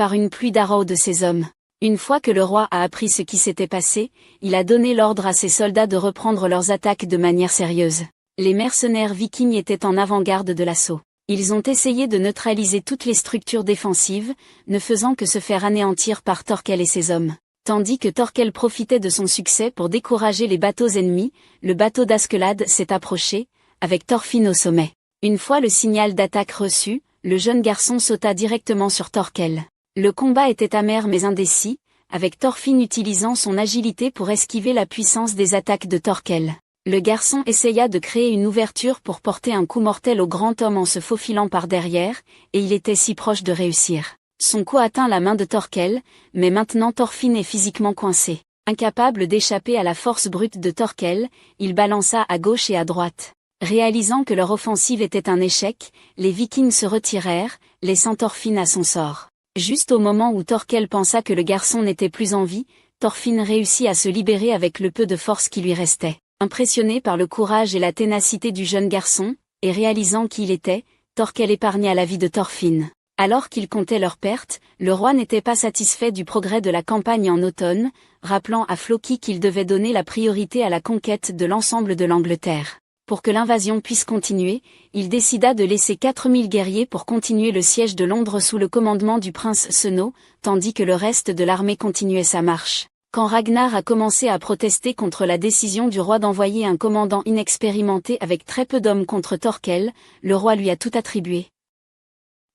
par une pluie d'arrows de ses hommes. Une fois que le roi a appris ce qui s'était passé, il a donné l'ordre à ses soldats de reprendre leurs attaques de manière sérieuse. Les mercenaires vikings étaient en avant-garde de l'assaut. Ils ont essayé de neutraliser toutes les structures défensives, ne faisant que se faire anéantir par Thorkel et ses hommes. Tandis que Thorkel profitait de son succès pour décourager les bateaux ennemis, le bateau d'Askeladd s'est approché, avec Thorfinn au sommet. Une fois le signal d'attaque reçu, le jeune garçon sauta directement sur Thorkel. Le combat était amer mais indécis, avec Thorfinn utilisant son agilité pour esquiver la puissance des attaques de Thorkel. Le garçon essaya de créer une ouverture pour porter un coup mortel au grand homme en se faufilant par derrière, et il était si proche de réussir. Son coup atteint la main de Thorkel, mais maintenant Thorfinn est physiquement coincé. Incapable d'échapper à la force brute de Thorkel, il balança à gauche et à droite. Réalisant que leur offensive était un échec, les Vikings se retirèrent, laissant Thorfinn à son sort. Juste au moment où Thorkel pensa que le garçon n'était plus en vie, Thorfinn réussit à se libérer avec le peu de force qui lui restait. Impressionné par le courage et la ténacité du jeune garçon, et réalisant qui il était, Thorkel épargna la vie de Thorfinn. Alors qu'il comptait leurs pertes, le roi n'était pas satisfait du progrès de la campagne en automne, rappelant à Floki qu'il devait donner la priorité à la conquête de l'ensemble de l'Angleterre. Pour que l'invasion puisse continuer, il décida de laisser 4000 guerriers pour continuer le siège de Londres sous le commandement du prince Seno, tandis que le reste de l'armée continuait sa marche. Quand Ragnar a commencé à protester contre la décision du roi d'envoyer un commandant inexpérimenté avec très peu d'hommes contre Thorkel, le roi lui a tout attribué.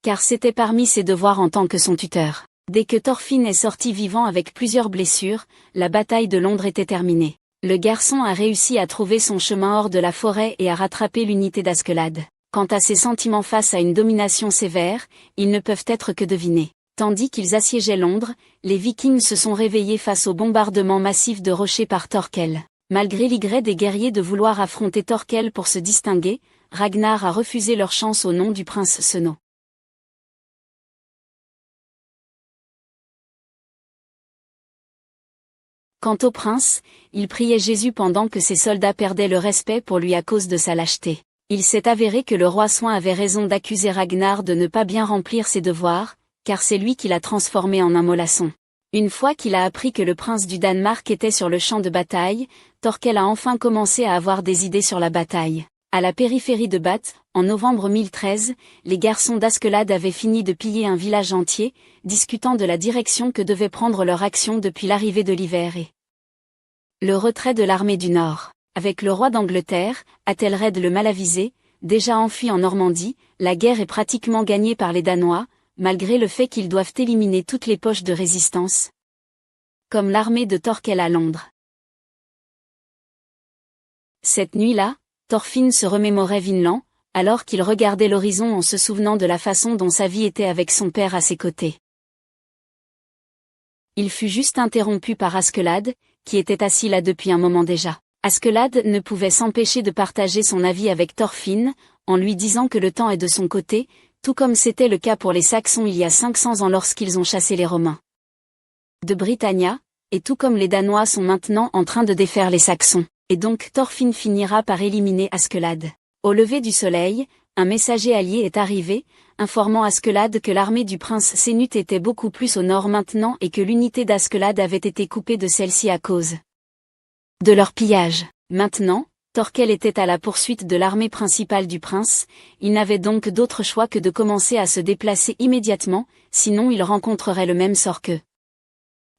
Car c'était parmi ses devoirs en tant que son tuteur. Dès que Thorfinn est sorti vivant avec plusieurs blessures, la bataille de Londres était terminée. Le garçon a réussi à trouver son chemin hors de la forêt et à rattraper l'unité d'Askeladd. Quant à ses sentiments face à une domination sévère, ils ne peuvent être que devinés. Tandis qu'ils assiégeaient Londres, les Vikings se sont réveillés face au bombardement massif de rochers par Thorkel. Malgré l'igret des guerriers de vouloir affronter Thorkel pour se distinguer, Ragnar a refusé leur chance au nom du prince Seno. Quant au prince, il priait Jésus pendant que ses soldats perdaient le respect pour lui à cause de sa lâcheté. Il s'est avéré que le roi Soin avait raison d'accuser Ragnar de ne pas bien remplir ses devoirs, car c'est lui qui l'a transformé en un mollasson. Une fois qu'il a appris que le prince du Danemark était sur le champ de bataille, Thorkel a enfin commencé à avoir des idées sur la bataille. À la périphérie de Bath, en novembre 1013, les garçons d'Askeladd avaient fini de piller un village entier, discutant de la direction que devait prendre leur action depuis l'arrivée de l'hiver et le retrait de l'armée du Nord. Avec le roi d'Angleterre, Athelred le Malavisé, déjà enfui en Normandie, la guerre est pratiquement gagnée par les Danois, malgré le fait qu'ils doivent éliminer toutes les poches de résistance, comme l'armée de Thorkel à Londres. Cette nuit-là, Thorfinn se remémorait Vinland, alors qu'il regardait l'horizon en se souvenant de la façon dont sa vie était avec son père à ses côtés. Il fut juste interrompu par Askeladd, qui était assis là depuis un moment déjà. Askeladd ne pouvait s'empêcher de partager son avis avec Thorfinn, en lui disant que le temps est de son côté, tout comme c'était le cas pour les Saxons il y a 500 ans lorsqu'ils ont chassé les Romains de Britannia, et tout comme les Danois sont maintenant en train de défaire les Saxons, et donc Thorfinn finira par éliminer Askeladd. Au lever du soleil, un messager allié est arrivé, informant Askeladd que l'armée du prince Sénut était beaucoup plus au nord maintenant et que l'unité d'Askeladd avait été coupée de celle-ci à cause de leur pillage. Maintenant, Thorkel était à la poursuite de l'armée principale du prince, il n'avait donc d'autre choix que de commencer à se déplacer immédiatement, sinon il rencontrerait le même sort qu'eux.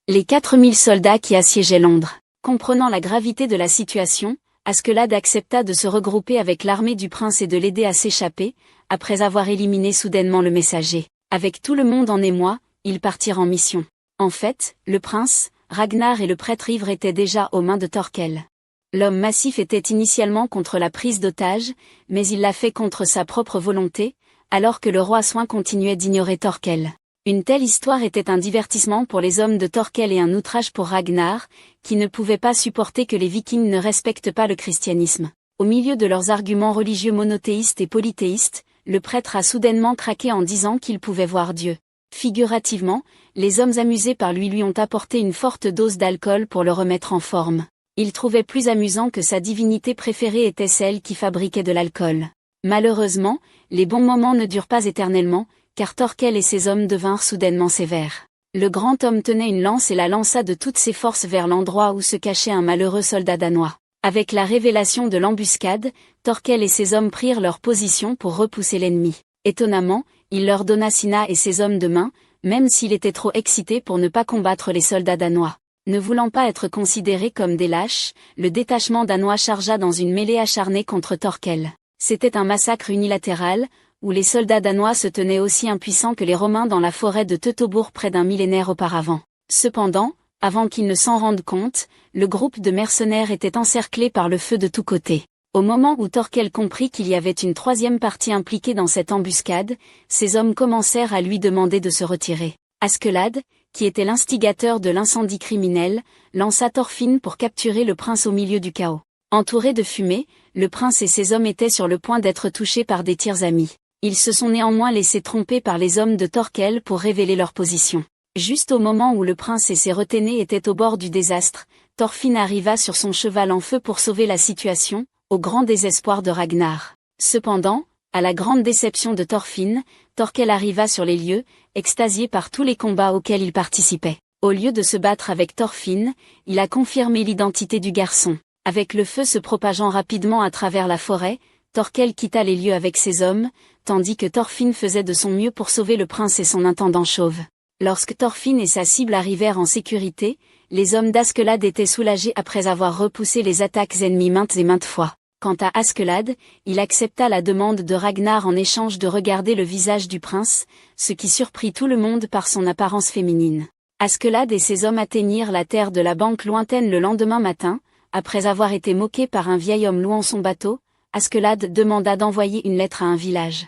Les 4000 soldats qui assiégeaient Londres. Comprenant la gravité de la situation, Askeladd accepta de se regrouper avec l'armée du prince et de l'aider à s'échapper, après avoir éliminé soudainement le messager. Avec tout le monde en émoi, ils partirent en mission. En fait, le prince, Ragnar et le prêtre ivre étaient déjà aux mains de Thorkel. L'homme massif était initialement contre la prise d'otage, mais il l'a fait contre sa propre volonté, alors que le roi Soin continuait d'ignorer Thorkel. Une telle histoire était un divertissement pour les hommes de Thorkel et un outrage pour Ragnar, qui ne pouvait pas supporter que les Vikings ne respectent pas le christianisme. Au milieu de leurs arguments religieux monothéistes et polythéistes, le prêtre a soudainement craqué en disant qu'il pouvait voir Dieu. Figurativement, les hommes amusés par lui ont apporté une forte dose d'alcool pour le remettre en forme. Il trouvait plus amusant que sa divinité préférée était celle qui fabriquait de l'alcool. Malheureusement, les bons moments ne durent pas éternellement, car Thorkel et ses hommes devinrent soudainement sévères. Le grand homme tenait une lance et la lança de toutes ses forces vers l'endroit où se cachait un malheureux soldat danois. Avec la révélation de l'embuscade, Thorkel et ses hommes prirent leur position pour repousser l'ennemi. Étonnamment, il leur donna Sina et ses hommes de main, même s'il était trop excité pour ne pas combattre les soldats danois. Ne voulant pas être considérés comme des lâches, le détachement danois chargea dans une mêlée acharnée contre Thorkel. C'était un massacre unilatéral, où les soldats danois se tenaient aussi impuissants que les Romains dans la forêt de Teutobourg près d'un millénaire auparavant. Cependant, avant qu'ils ne s'en rendent compte, le groupe de mercenaires était encerclé par le feu de tous côtés. Au moment où Thorkel comprit qu'il y avait une troisième partie impliquée dans cette embuscade, ses hommes commencèrent à lui demander de se retirer. Askeladd, qui était l'instigateur de l'incendie criminel, lança Thorfinn pour capturer le prince au milieu du chaos. Entouré de fumée, le prince et ses hommes étaient sur le point d'être touchés par des tirs amis. Ils se sont néanmoins laissés tromper par les hommes de Thorkel pour révéler leur position. Juste au moment où le prince et ses retenés étaient au bord du désastre, Thorfinn arriva sur son cheval en feu pour sauver la situation, au grand désespoir de Ragnar. Cependant, à la grande déception de Thorfinn, Thorkel arriva sur les lieux, extasié par tous les combats auxquels il participait. Au lieu de se battre avec Thorfinn, il a confirmé l'identité du garçon. Avec le feu se propageant rapidement à travers la forêt, Thorkel quitta les lieux avec ses hommes, tandis que Thorfinn faisait de son mieux pour sauver le prince et son intendant chauve. Lorsque Thorfinn et sa cible arrivèrent en sécurité, les hommes d'Askeladd étaient soulagés après avoir repoussé les attaques ennemies maintes et maintes fois. Quant à Askeladd, il accepta la demande de Ragnar en échange de regarder le visage du prince, ce qui surprit tout le monde par son apparence féminine. Askeladd et ses hommes atteignirent la terre de la banque lointaine le lendemain matin, après avoir été moqué par un vieil homme louant son bateau. Askeladd demanda d'envoyer une lettre à un village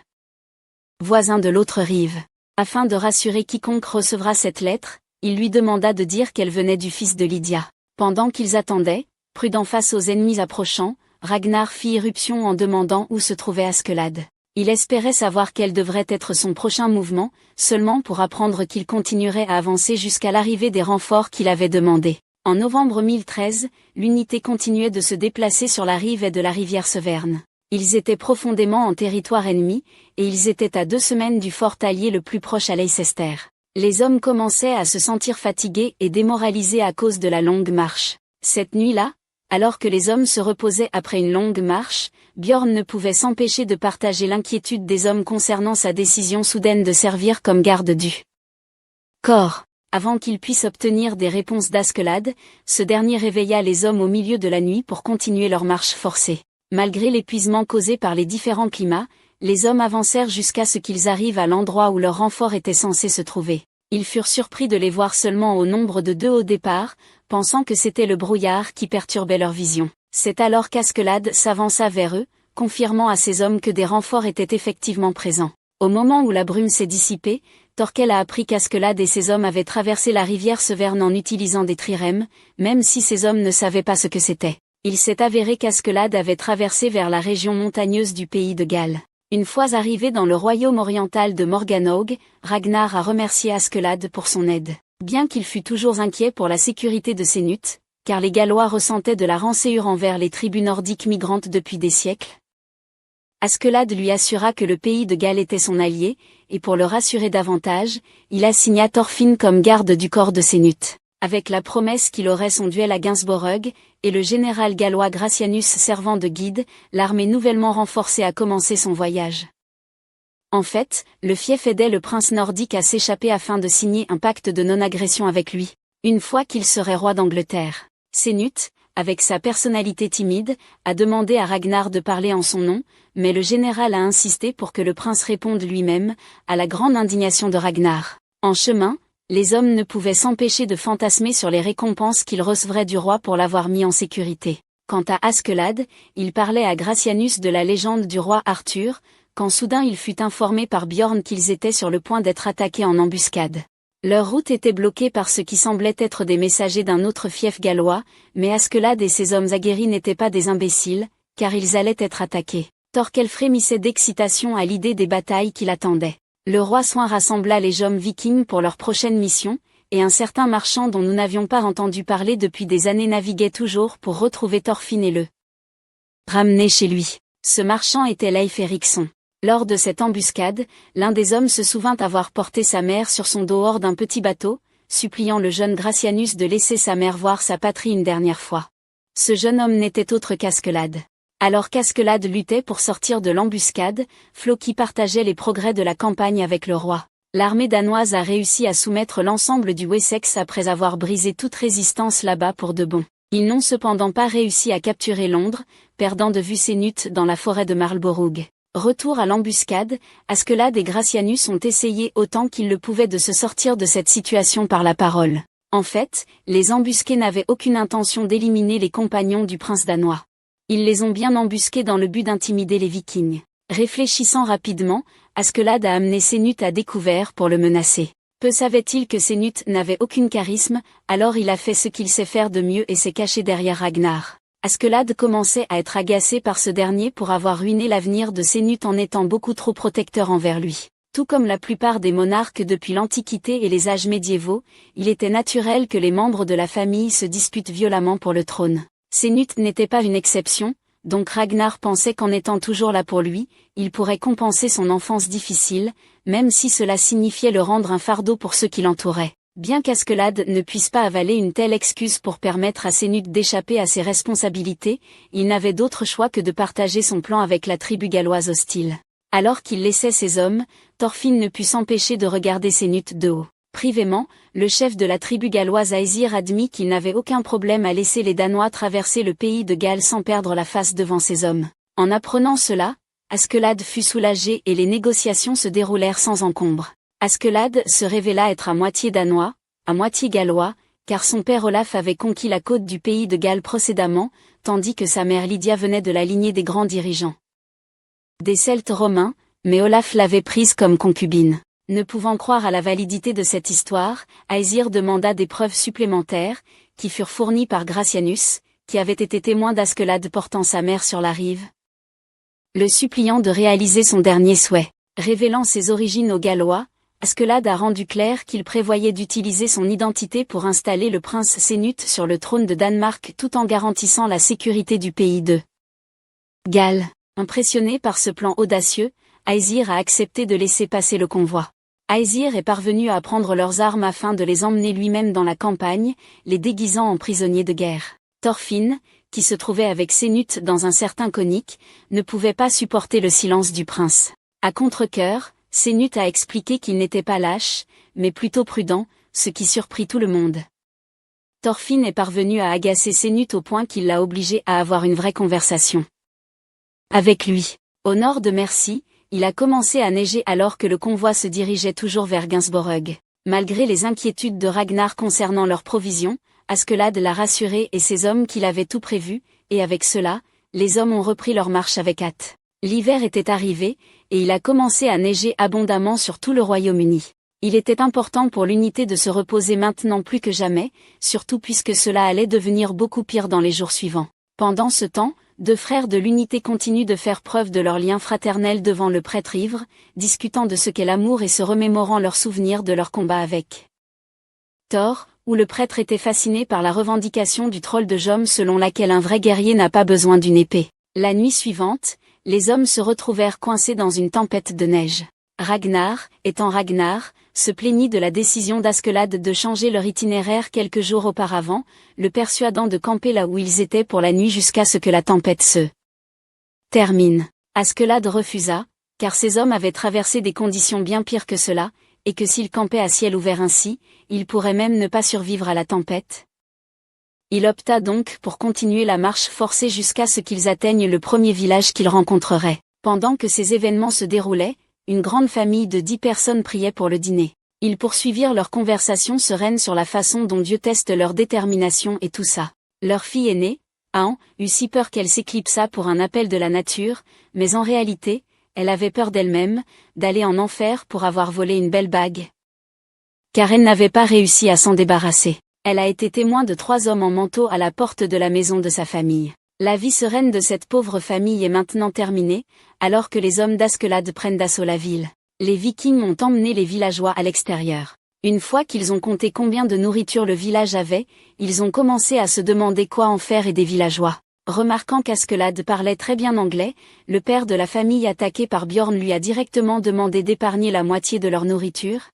voisin de l'autre rive. Afin de rassurer quiconque recevra cette lettre, il lui demanda de dire qu'elle venait du fils de Lydia. Pendant qu'ils attendaient, prudent face aux ennemis approchants, Ragnar fit irruption en demandant où se trouvait Askeladd. Il espérait savoir quel devrait être son prochain mouvement, seulement pour apprendre qu'il continuerait à avancer jusqu'à l'arrivée des renforts qu'il avait demandés. En novembre 1013, l'unité continuait de se déplacer sur la rive est de la rivière Severn. Ils étaient profondément en territoire ennemi, et ils étaient à 2 semaines du fort allié le plus proche à Leicester. Les hommes commençaient à se sentir fatigués et démoralisés à cause de la longue marche. Cette nuit-là, alors que les hommes se reposaient après une longue marche, Bjorn ne pouvait s'empêcher de partager l'inquiétude des hommes concernant sa décision soudaine de servir comme garde du corps. Avant qu'il puisse obtenir des réponses d'Askeladd, ce dernier réveilla les hommes au milieu de la nuit pour continuer leur marche forcée. Malgré l'épuisement causé par les différents climats, les hommes avancèrent jusqu'à ce qu'ils arrivent à l'endroit où leur renfort était censé se trouver. Ils furent surpris de les voir seulement au nombre de 2 au départ, pensant que c'était le brouillard qui perturbait leur vision. C'est alors qu'Askeladd s'avança vers eux, confirmant à ses hommes que des renforts étaient effectivement présents. Au moment où la brume s'est dissipée, Thorkel a appris qu'Askeladd et ses hommes avaient traversé la rivière Severn en utilisant des trirèmes, même si ses hommes ne savaient pas ce que c'était. Il s'est avéré qu'Askeladd avait traversé vers la région montagneuse du pays de Galles. Une fois arrivé dans le royaume oriental de Morganwg, Ragnar a remercié Askeladd pour son aide. Bien qu'il fût toujours inquiet pour la sécurité de Sénut, car les Gallois ressentaient de la rancœur envers les tribus nordiques migrantes depuis des siècles, Askeladd lui assura que le pays de Galles était son allié, et pour le rassurer davantage, il assigna Thorfinn comme garde du corps de Sénut. Avec la promesse qu'il aurait son duel à Gainsborough, et le général gallois Gratianus servant de guide, l'armée nouvellement renforcée a commencé son voyage. En fait, le fief aidait le prince nordique à s'échapper afin de signer un pacte de non-agression avec lui, une fois qu'il serait roi d'Angleterre. Sénut, avec sa personnalité timide, a demandé à Ragnar de parler en son nom, mais le général a insisté pour que le prince réponde lui-même, à la grande indignation de Ragnar. En chemin, les hommes ne pouvaient s'empêcher de fantasmer sur les récompenses qu'ils recevraient du roi pour l'avoir mis en sécurité. Quant à Askeladd, il parlait à Gracianus de la légende du roi Arthur, quand soudain il fut informé par Bjorn qu'ils étaient sur le point d'être attaqués en embuscade. Leur route était bloquée par ce qui semblait être des messagers d'un autre fief gallois, mais Askeladd et ses hommes aguerris n'étaient pas des imbéciles, car ils allaient être attaqués. Thorkel frémissait d'excitation à l'idée des batailles qui l'attendaient. Le roi Soin rassembla les hommes vikings pour leur prochaine mission, et un certain marchand dont nous n'avions pas entendu parler depuis des années naviguait toujours pour retrouver Thorfinn et le ramener chez lui. Ce marchand était Leif Erikson. Lors de cette embuscade, l'un des hommes se souvint avoir porté sa mère sur son dos hors d'un petit bateau, suppliant le jeune Gracianus de laisser sa mère voir sa patrie une dernière fois. Ce jeune homme n'était autre qu'Askeladd. Alors qu'Askeladd luttait pour sortir de l'embuscade, Floki partageait les progrès de la campagne avec le roi. L'armée danoise a réussi à soumettre l'ensemble du Wessex après avoir brisé toute résistance là-bas pour de bon. Ils n'ont cependant pas réussi à capturer Londres, perdant de vue Sénut dans la forêt de Marlborough. Retour à l'embuscade, Askeladd et Gracianus ont essayé autant qu'ils le pouvaient de se sortir de cette situation par la parole. En fait, les embusqués n'avaient aucune intention d'éliminer les compagnons du prince danois. Ils les ont bien embusqués dans le but d'intimider les Vikings. Réfléchissant rapidement, Askeladd a amené Sénut à découvert pour le menacer. Peu savait-il que Sénut n'avait aucune charisme, alors il a fait ce qu'il sait faire de mieux et s'est caché derrière Ragnar. Askeladd commençait à être agacé par ce dernier pour avoir ruiné l'avenir de Sénut en étant beaucoup trop protecteur envers lui. Tout comme la plupart des monarques depuis l'Antiquité et les âges médiévaux, il était naturel que les membres de la famille se disputent violemment pour le trône. Sénut n'était pas une exception, donc Ragnar pensait qu'en étant toujours là pour lui, il pourrait compenser son enfance difficile, même si cela signifiait le rendre un fardeau pour ceux qui l'entouraient. Bien qu'Askeladd ne puisse pas avaler une telle excuse pour permettre à Sénut d'échapper à ses responsabilités, il n'avait d'autre choix que de partager son plan avec la tribu galloise hostile. Alors qu'il laissait ses hommes, Thorfinn ne put s'empêcher de regarder Sénut de haut. Privément, le chef de la tribu galloise Aesir admit qu'il n'avait aucun problème à laisser les Danois traverser le pays de Galles sans perdre la face devant ses hommes. En apprenant cela, Askeladd fut soulagé et les négociations se déroulèrent sans encombre. Askeladd se révéla être à moitié danois, à moitié gallois, car son père Olaf avait conquis la côte du pays de Galles précédemment, tandis que sa mère Lydia venait de la lignée des grands dirigeants des Celtes romains, mais Olaf l'avait prise comme concubine. Ne pouvant croire à la validité de cette histoire, Aesir demanda des preuves supplémentaires, qui furent fournies par Gracianus, qui avait été témoin d'Askeladd portant sa mère sur la rive, le suppliant de réaliser son dernier souhait. Révélant ses origines aux Gallois, Askeladd a rendu clair qu'il prévoyait d'utiliser son identité pour installer le prince Sénut sur le trône de Danemark tout en garantissant la sécurité du pays de Galles. Impressionné par ce plan audacieux, Aesir a accepté de laisser passer le convoi. Aesir est parvenu à prendre leurs armes afin de les emmener lui-même dans la campagne, les déguisant en prisonniers de guerre. Thorfinn, qui se trouvait avec Sénut dans un certain conique, ne pouvait pas supporter le silence du prince. À contre-cœur, Sénut a expliqué qu'il n'était pas lâche, mais plutôt prudent, ce qui surprit tout le monde. Thorfinn est parvenu à agacer Sénut au point qu'il l'a obligé à avoir une vraie conversation avec lui. Au nord de Mercie, il a commencé à neiger alors que le convoi se dirigeait toujours vers Gainsborough. Malgré les inquiétudes de Ragnar concernant leurs provisions, Askeladd l'a rassuré et ses hommes qu'il avait tout prévu, et avec cela, les hommes ont repris leur marche avec hâte. L'hiver était arrivé, et il a commencé à neiger abondamment sur tout le Royaume-Uni. Il était important pour l'unité de se reposer maintenant plus que jamais, surtout puisque cela allait devenir beaucoup pire dans les jours suivants. Pendant ce temps, deux frères de l'unité continuent de faire preuve de leur lien fraternel devant le prêtre ivre, discutant de ce qu'est l'amour et se remémorant leurs souvenirs de leur combat avec Thor, où le prêtre était fasciné par la revendication du troll de Jom selon laquelle un vrai guerrier n'a pas besoin d'une épée. La nuit suivante, les hommes se retrouvèrent coincés dans une tempête de neige. Ragnar, étant Ragnar, se plaignit de la décision d'Askeladd de changer leur itinéraire quelques jours auparavant, le persuadant de camper là où ils étaient pour la nuit jusqu'à ce que la tempête se termine. Askeladd refusa, car ces hommes avaient traversé des conditions bien pires que cela, et que s'ils campaient à ciel ouvert ainsi, ils pourraient même ne pas survivre à la tempête. Il opta donc pour continuer la marche forcée jusqu'à ce qu'ils atteignent le premier village qu'ils rencontreraient. Pendant que ces événements se déroulaient, une grande famille de 10 personnes priait pour le dîner. Ils poursuivirent leur conversation sereine sur la façon dont Dieu teste leur détermination et tout ça. Leur fille aînée, An, eut si peur qu'elle s'éclipsa pour un appel de la nature, mais en réalité, elle avait peur d'elle-même, d'aller en enfer pour avoir volé une belle bague. Car elle n'avait pas réussi à s'en débarrasser. Elle a été témoin de 3 hommes en manteau à la porte de la maison de sa famille. La vie sereine de cette pauvre famille est maintenant terminée, alors que les hommes d'Askelad prennent d'assaut la ville. Les Vikings ont emmené les villageois à l'extérieur. Une fois qu'ils ont compté combien de nourriture le village avait, ils ont commencé à se demander quoi en faire et des villageois. Remarquant qu'Askelad parlait très bien anglais, le père de la famille attaquée par Bjorn lui a directement demandé d'épargner la moitié de leur nourriture.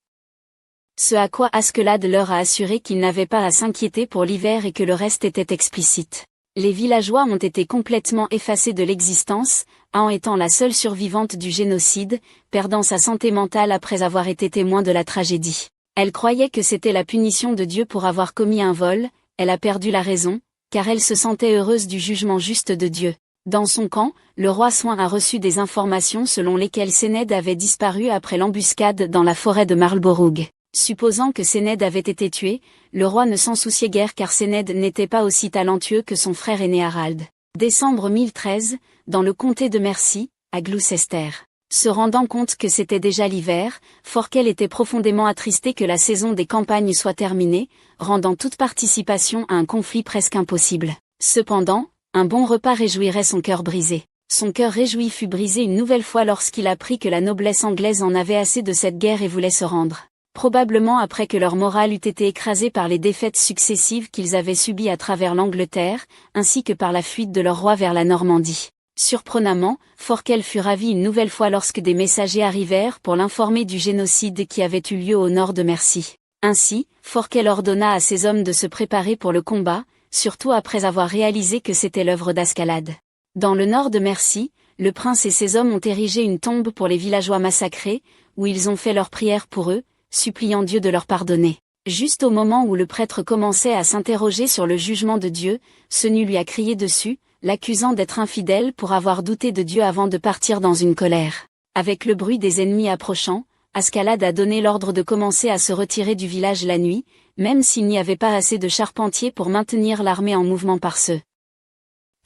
Ce à quoi Askelad leur a assuré qu'ils n'avaient pas à s'inquiéter pour l'hiver et que le reste était explicite. Les villageois ont été complètement effacés de l'existence, en étant la seule survivante du génocide, perdant sa santé mentale après avoir été témoin de la tragédie. Elle croyait que c'était la punition de Dieu pour avoir commis un vol, elle a perdu la raison, car elle se sentait heureuse du jugement juste de Dieu. Dans son camp, le roi Soin a reçu des informations selon lesquelles Sénède avait disparu après l'embuscade dans la forêt de Marlborough. Supposant que Sénède avait été tué, le roi ne s'en souciait guère car Sénède n'était pas aussi talentueux que son frère aîné Harald. Décembre 1013, dans le comté de Mercie, à Gloucester. Se rendant compte que c'était déjà l'hiver, Forkel était profondément attristé que la saison des campagnes soit terminée, rendant toute participation à un conflit presque impossible. Cependant, un bon repas réjouirait son cœur brisé. Son cœur réjoui fut brisé une nouvelle fois lorsqu'il apprit que la noblesse anglaise en avait assez de cette guerre et voulait se rendre. Probablement après que leur morale eût été écrasée par les défaites successives qu'ils avaient subies à travers l'Angleterre, ainsi que par la fuite de leur roi vers la Normandie. Surprenamment, Forkel fut ravi une nouvelle fois lorsque des messagers arrivèrent pour l'informer du génocide qui avait eu lieu au nord de Mercie. Ainsi, Forkel ordonna à ses hommes de se préparer pour le combat, surtout après avoir réalisé que c'était l'œuvre d'Askelad. Dans le nord de Mercie, le prince et ses hommes ont érigé une tombe pour les villageois massacrés, où ils ont fait leur prière pour eux, suppliant Dieu de leur pardonner. Juste au moment où le prêtre commençait à s'interroger sur le jugement de Dieu, Senu lui a crié dessus, l'accusant d'être infidèle pour avoir douté de Dieu avant de partir dans une colère. Avec le bruit des ennemis approchant, Askelad a donné l'ordre de commencer à se retirer du village la nuit, même s'il n'y avait pas assez de charpentiers pour maintenir l'armée en mouvement par ce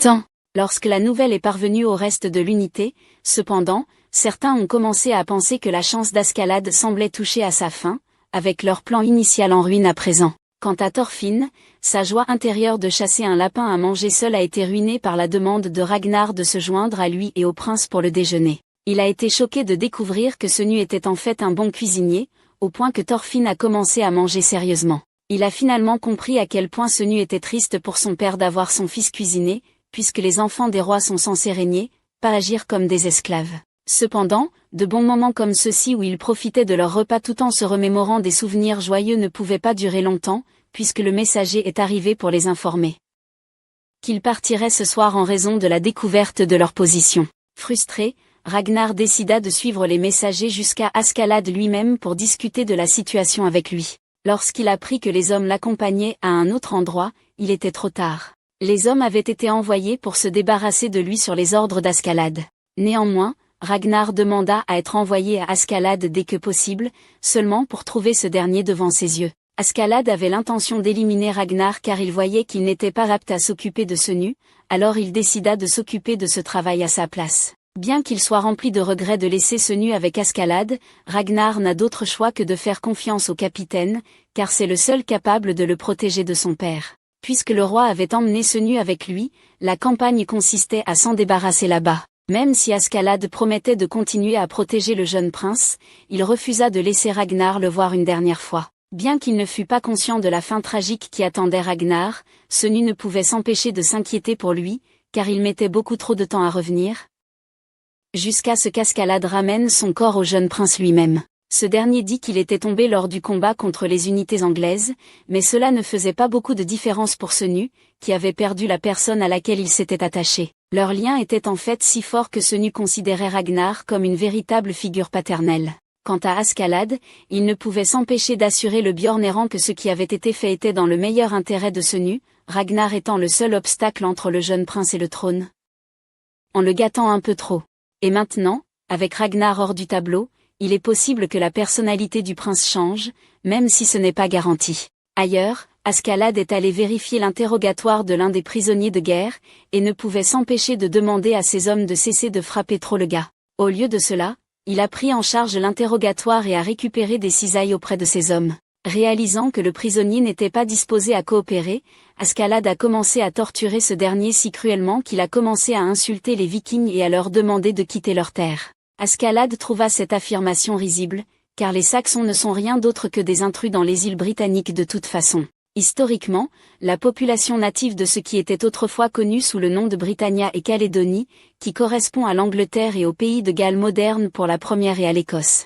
temps. Lorsque la nouvelle est parvenue au reste de l'unité, cependant, certains ont commencé à penser que la chance d'Askelad semblait toucher à sa fin, avec leur plan initial en ruine à présent. Quant à Thorfinn, sa joie intérieure de chasser un lapin à manger seul a été ruinée par la demande de Ragnar de se joindre à lui et au prince pour le déjeuner. Il a été choqué de découvrir que Senu était en fait un bon cuisinier, au point que Thorfinn a commencé à manger sérieusement. Il a finalement compris à quel point Senu était triste pour son père d'avoir son fils cuisiné, puisque les enfants des rois sont censés régner, pas agir comme des esclaves. Cependant, de bons moments comme ceux-ci où ils profitaient de leur repas tout en se remémorant des souvenirs joyeux ne pouvaient pas durer longtemps, puisque le messager est arrivé pour les informer qu'ils partiraient ce soir en raison de la découverte de leur position. Frustré, Ragnar décida de suivre les messagers jusqu'à Askelad lui-même pour discuter de la situation avec lui. Lorsqu'il apprit que les hommes l'accompagnaient à un autre endroit, il était trop tard. Les hommes avaient été envoyés pour se débarrasser de lui sur les ordres d'Askelad. Néanmoins, Ragnar demanda à être envoyé à Askelad dès que possible, seulement pour trouver ce dernier devant ses yeux. Askelad avait l'intention d'éliminer Ragnar car il voyait qu'il n'était pas apte à s'occuper de Senu, alors il décida de s'occuper de ce travail à sa place. Bien qu'il soit rempli de regrets de laisser Senu avec Askelad, Ragnar n'a d'autre choix que de faire confiance au capitaine, car c'est le seul capable de le protéger de son père. Puisque le roi avait emmené Senu avec lui, la campagne consistait à s'en débarrasser là-bas. Même si Askelad promettait de continuer à protéger le jeune prince, il refusa de laisser Ragnar le voir une dernière fois. Bien qu'il ne fût pas conscient de la fin tragique qui attendait Ragnar, Senu ne pouvait s'empêcher de s'inquiéter pour lui, car il mettait beaucoup trop de temps à revenir. Jusqu'à ce qu'Askelad ramène son corps au jeune prince lui-même. Ce dernier dit qu'il était tombé lors du combat contre les unités anglaises, mais cela ne faisait pas beaucoup de différence pour Senu, qui avait perdu la personne à laquelle il s'était attaché. Leur lien était en fait si fort que Senu considérait Ragnar comme une véritable figure paternelle. Quant à Askelad, il ne pouvait s'empêcher d'assurer le Bjorn errant que ce qui avait été fait était dans le meilleur intérêt de Senu, Ragnar étant le seul obstacle entre le jeune prince et le trône. En le gâtant un peu trop. Et maintenant, avec Ragnar hors du tableau, il est possible que la personnalité du prince change, même si ce n'est pas garanti. Ailleurs, Askeladd est allé vérifier l'interrogatoire de l'un des prisonniers de guerre, et ne pouvait s'empêcher de demander à ses hommes de cesser de frapper trop le gars. Au lieu de cela, il a pris en charge l'interrogatoire et a récupéré des cisailles auprès de ses hommes. Réalisant que le prisonnier n'était pas disposé à coopérer, Askeladd a commencé à torturer ce dernier si cruellement qu'il a commencé à insulter les Vikings et à leur demander de quitter leur terre. Askeladd trouva cette affirmation risible, car les Saxons ne sont rien d'autre que des intrus dans les îles britanniques de toute façon. Historiquement, la population native de ce qui était autrefois connu sous le nom de Britannia et Calédonie, qui correspond à l'Angleterre et au pays de Galles moderne pour la première et à l'Écosse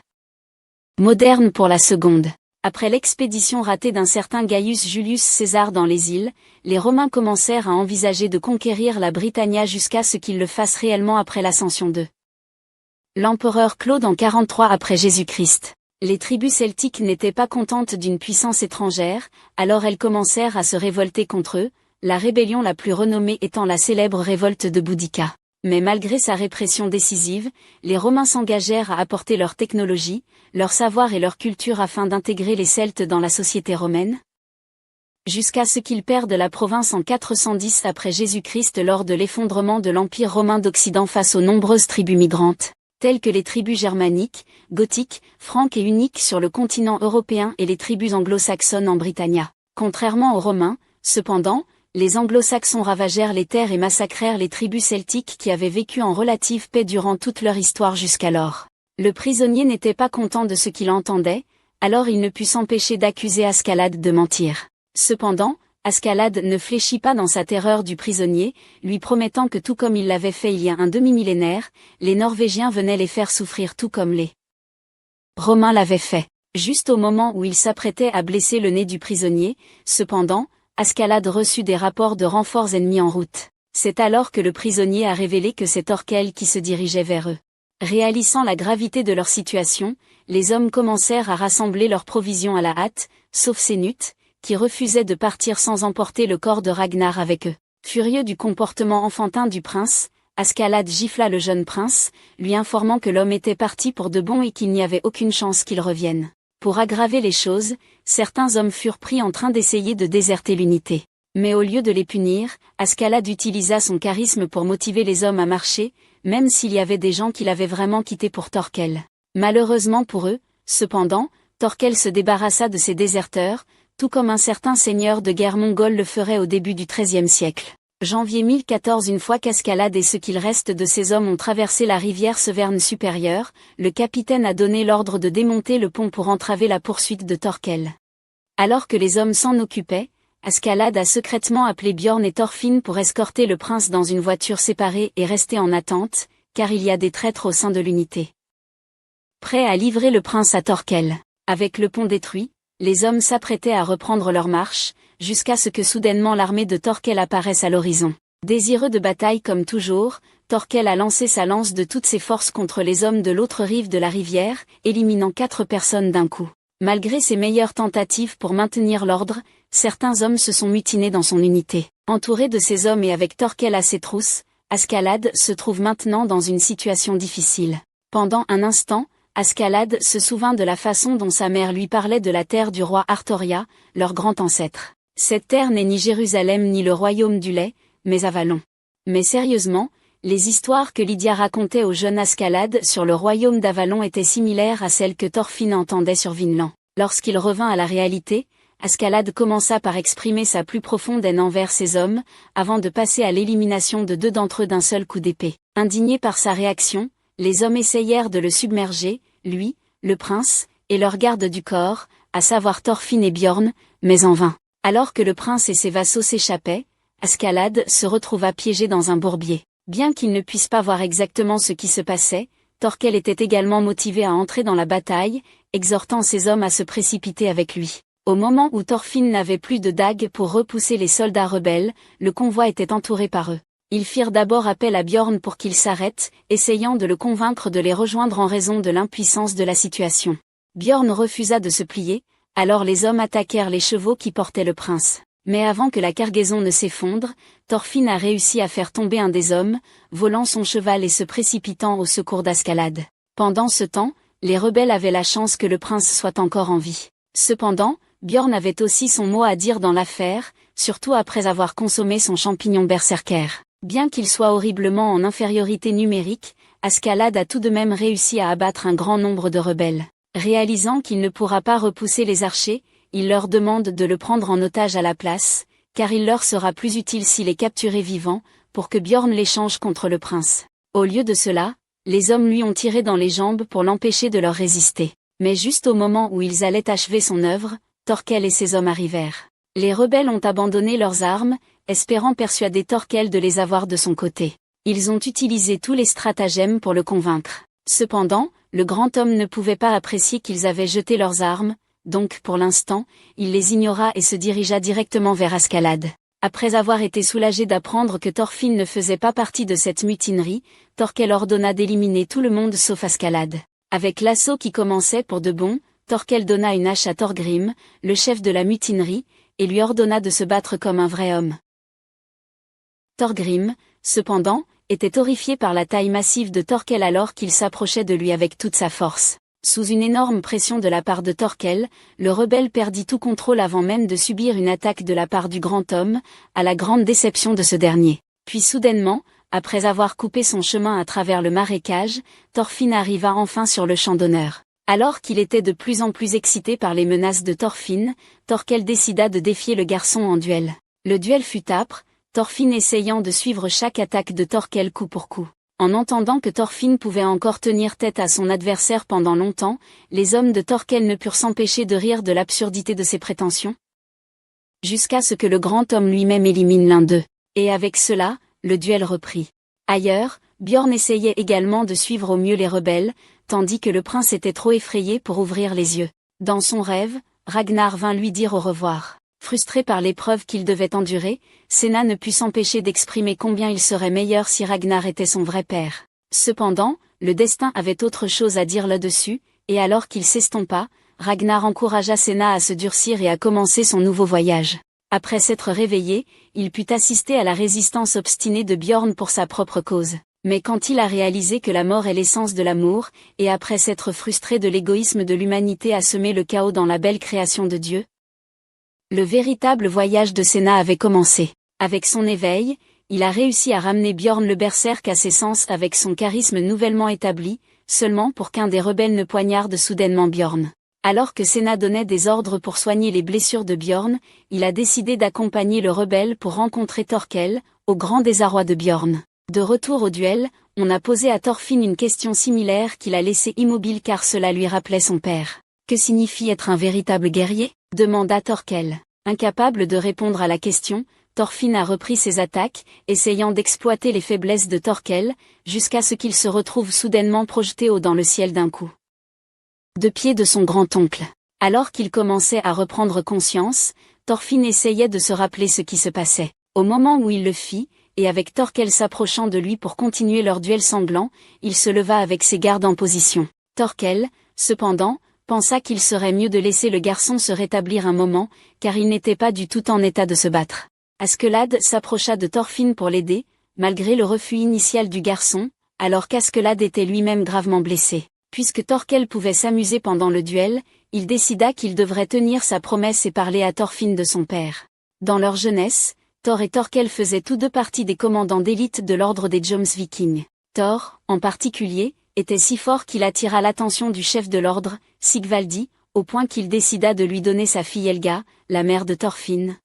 moderne pour la seconde. Après l'expédition ratée d'un certain Gaius Julius César dans les îles, les Romains commencèrent à envisager de conquérir la Britannia jusqu'à ce qu'ils le fassent réellement après l'ascension de l'empereur Claude en 43 après Jésus-Christ. Les tribus celtiques n'étaient pas contentes d'une puissance étrangère, alors elles commencèrent à se révolter contre eux, la rébellion la plus renommée étant la célèbre révolte de Boudica. Mais malgré sa répression décisive, les Romains s'engagèrent à apporter leur technologie, leur savoir et leur culture afin d'intégrer les Celtes dans la société romaine, jusqu'à ce qu'ils perdent la province en 410 après Jésus-Christ lors de l'effondrement de l'Empire romain d'Occident face aux nombreuses tribus migrantes, telles que les tribus germaniques, gothiques, franques et uniques sur le continent européen et les tribus anglo-saxonnes en Britannia. Contrairement aux Romains, cependant, les anglo-saxons ravagèrent les terres et massacrèrent les tribus celtiques qui avaient vécu en relative paix durant toute leur histoire jusqu'alors. Le prisonnier n'était pas content de ce qu'il entendait, alors il ne put s'empêcher d'accuser Askeladd de mentir. Cependant, Askeladd ne fléchit pas dans sa terreur du prisonnier, lui promettant que tout comme il l'avait fait il y a un demi-millénaire, les Norvégiens venaient les faire souffrir tout comme les Romains l'avaient fait. Juste au moment où il s'apprêtait à blesser le nez du prisonnier, cependant, Askeladd reçut des rapports de renforts ennemis en route. C'est alors que le prisonnier a révélé que c'est Thorkel qui se dirigeait vers eux. Réalisant la gravité de leur situation, les hommes commencèrent à rassembler leurs provisions à la hâte, sauf Sénut, qui refusait de partir sans emporter le corps de Ragnar avec eux. Furieux du comportement enfantin du prince, Askeladd gifla le jeune prince, lui informant que l'homme était parti pour de bon et qu'il n'y avait aucune chance qu'il revienne. Pour aggraver les choses, certains hommes furent pris en train d'essayer de déserter l'unité. Mais au lieu de les punir, Askeladd utilisa son charisme pour motiver les hommes à marcher, même s'il y avait des gens qui l'avaient vraiment quitté pour Thorkel. Malheureusement pour eux, cependant, Thorkel se débarrassa de ses déserteurs, tout comme un certain seigneur de guerre mongol le ferait au début du XIIIe siècle. Janvier 1014. Une fois qu'Askeladd et ce qu'il reste de ses hommes ont traversé la rivière Severn supérieure, le capitaine a donné l'ordre de démonter le pont pour entraver la poursuite de Thorkel. Alors que les hommes s'en occupaient, Askeladd a secrètement appelé Bjorn et Thorfinn pour escorter le prince dans une voiture séparée et rester en attente, car il y a des traîtres au sein de l'unité. Prêts à livrer le prince à Thorkel. Avec le pont détruit, les hommes s'apprêtaient à reprendre leur marche, jusqu'à ce que soudainement l'armée de Thorkel apparaisse à l'horizon. Désireux de bataille comme toujours, Thorkel a lancé sa lance de toutes ses forces contre les hommes de l'autre rive de la rivière, éliminant 4 personnes d'un coup. Malgré ses meilleures tentatives pour maintenir l'ordre, certains hommes se sont mutinés dans son unité. Entouré de ces hommes et avec Thorkel à ses trousses, Askeladd se trouve maintenant dans une situation difficile. Pendant un instant, Askeladd se souvint de la façon dont sa mère lui parlait de la terre du roi Arthoria, leur grand ancêtre. Cette terre n'est ni Jérusalem ni le royaume du lait, mais Avalon. Mais sérieusement, les histoires que Lydia racontait au jeune Askeladd sur le royaume d'Avalon étaient similaires à celles que Thorfinn entendait sur Vinland. Lorsqu'il revint à la réalité, Askeladd commença par exprimer sa plus profonde haine envers ses hommes, avant de passer à l'élimination de 2 d'entre eux d'un seul coup d'épée. Indignés par sa réaction, les hommes essayèrent de le submerger, lui, le prince, et leur garde du corps, à savoir Thorfinn et Bjorn, mais en vain. Alors que le prince et ses vassaux s'échappaient, Askeladd se retrouva piégé dans un bourbier. Bien qu'il ne puisse pas voir exactement ce qui se passait, Thorkel était également motivé à entrer dans la bataille, exhortant ses hommes à se précipiter avec lui. Au moment où Thorfinn n'avait plus de dagues pour repousser les soldats rebelles, le convoi était entouré par eux. Ils firent d'abord appel à Bjorn pour qu'il s'arrête, essayant de le convaincre de les rejoindre en raison de l'impuissance de la situation. Bjorn refusa de se plier, alors les hommes attaquèrent les chevaux qui portaient le prince. Mais avant que la cargaison ne s'effondre, Thorfinn a réussi à faire tomber un des hommes, volant son cheval et se précipitant au secours d'Ascalade. Pendant ce temps, les rebelles avaient la chance que le prince soit encore en vie. Cependant, Bjorn avait aussi son mot à dire dans l'affaire, surtout après avoir consommé son champignon berserker. Bien qu'il soit horriblement en infériorité numérique, Ascalade a tout de même réussi à abattre un grand nombre de rebelles. Réalisant qu'il ne pourra pas repousser les archers, il leur demande de le prendre en otage à la place, car il leur sera plus utile s'il est capturé vivant, pour que Bjorn l'échange contre le prince. Au lieu de cela, les hommes lui ont tiré dans les jambes pour l'empêcher de leur résister. Mais juste au moment où ils allaient achever son œuvre, Thorkel et ses hommes arrivèrent. Les rebelles ont abandonné leurs armes, espérant persuader Thorkel de les avoir de son côté. Ils ont utilisé tous les stratagèmes pour le convaincre. Cependant, le grand homme ne pouvait pas apprécier qu'ils avaient jeté leurs armes, donc pour l'instant, il les ignora et se dirigea directement vers Ascalade. Après avoir été soulagé d'apprendre que Thorfinn ne faisait pas partie de cette mutinerie, Thorkel ordonna d'éliminer tout le monde sauf Ascalade. Avec l'assaut qui commençait pour de bon, Thorkel donna une hache à Thorgrim, le chef de la mutinerie, et lui ordonna de se battre comme un vrai homme. Thorgrim, cependant, était horrifié par la taille massive de Thorkel alors qu'il s'approchait de lui avec toute sa force. Sous une énorme pression de la part de Thorkel, le rebelle perdit tout contrôle avant même de subir une attaque de la part du grand homme, à la grande déception de ce dernier. Puis soudainement, après avoir coupé son chemin à travers le marécage, Thorfinn arriva enfin sur le champ d'honneur. Alors qu'il était de plus en plus excité par les menaces de Thorfinn, Thorkel décida de défier le garçon en duel. Le duel fut âpre, Thorfinn essayant de suivre chaque attaque de Thorkel coup pour coup. En entendant que Thorfinn pouvait encore tenir tête à son adversaire pendant longtemps, les hommes de Thorkel ne purent s'empêcher de rire de l'absurdité de ses prétentions. Jusqu'à ce que le grand homme lui-même élimine l'un d'eux. Et avec cela, le duel reprit. Ailleurs, Bjorn essayait également de suivre au mieux les rebelles, tandis que le prince était trop effrayé pour ouvrir les yeux. Dans son rêve, Ragnar vint lui dire au revoir. Frustré par l'épreuve qu'il devait endurer, Senna ne put s'empêcher d'exprimer combien il serait meilleur si Ragnar était son vrai père. Cependant, le destin avait autre chose à dire là-dessus, et alors qu'il s'estompa, Ragnar encouragea Senna à se durcir et à commencer son nouveau voyage. Après s'être réveillé, il put assister à la résistance obstinée de Bjorn pour sa propre cause. Mais quand il a réalisé que la mort est l'essence de l'amour, et après s'être frustré de l'égoïsme de l'humanité à semer le chaos dans la belle création de Dieu, le véritable voyage de Senna avait commencé. Avec son éveil, il a réussi à ramener Bjorn le berserk à ses sens avec son charisme nouvellement établi, seulement pour qu'un des rebelles ne poignarde soudainement Bjorn. Alors que Senna donnait des ordres pour soigner les blessures de Bjorn, il a décidé d'accompagner le rebelle pour rencontrer Thorkel, au grand désarroi de Bjorn. De retour au duel, on a posé à Thorfinn une question similaire qui l'a laissé immobile car cela lui rappelait son père. Que signifie être un véritable guerrier ? Demanda Thorkel. Incapable de répondre à la question, Thorfinn a repris ses attaques, essayant d'exploiter les faiblesses de Thorkel, jusqu'à ce qu'il se retrouve soudainement projeté haut dans le ciel d'un coup de pied de son grand-oncle. Alors qu'il commençait à reprendre conscience, Thorfinn essayait de se rappeler ce qui se passait. Au moment où il le fit, et avec Thorkel s'approchant de lui pour continuer leur duel sanglant, il se leva avec ses gardes en position. Thorkel, cependant, pensa qu'il serait mieux de laisser le garçon se rétablir un moment, car il n'était pas du tout en état de se battre. Ascalade s'approcha de Thorfinn pour l'aider, malgré le refus initial du garçon, alors qu'Ascalade était lui-même gravement blessé. Puisque Thorkel pouvait s'amuser pendant le duel, il décida qu'il devrait tenir sa promesse et parler à Thorfinn de son père. Dans leur jeunesse, Thor et Thorkel faisaient tous deux partie des commandants d'élite de l'ordre des Jomsvikings. Thor, en particulier, était si fort qu'il attira l'attention du chef de l'ordre, Sigvaldi, au point qu'il décida de lui donner sa fille Helga, la mère de Thorfinn.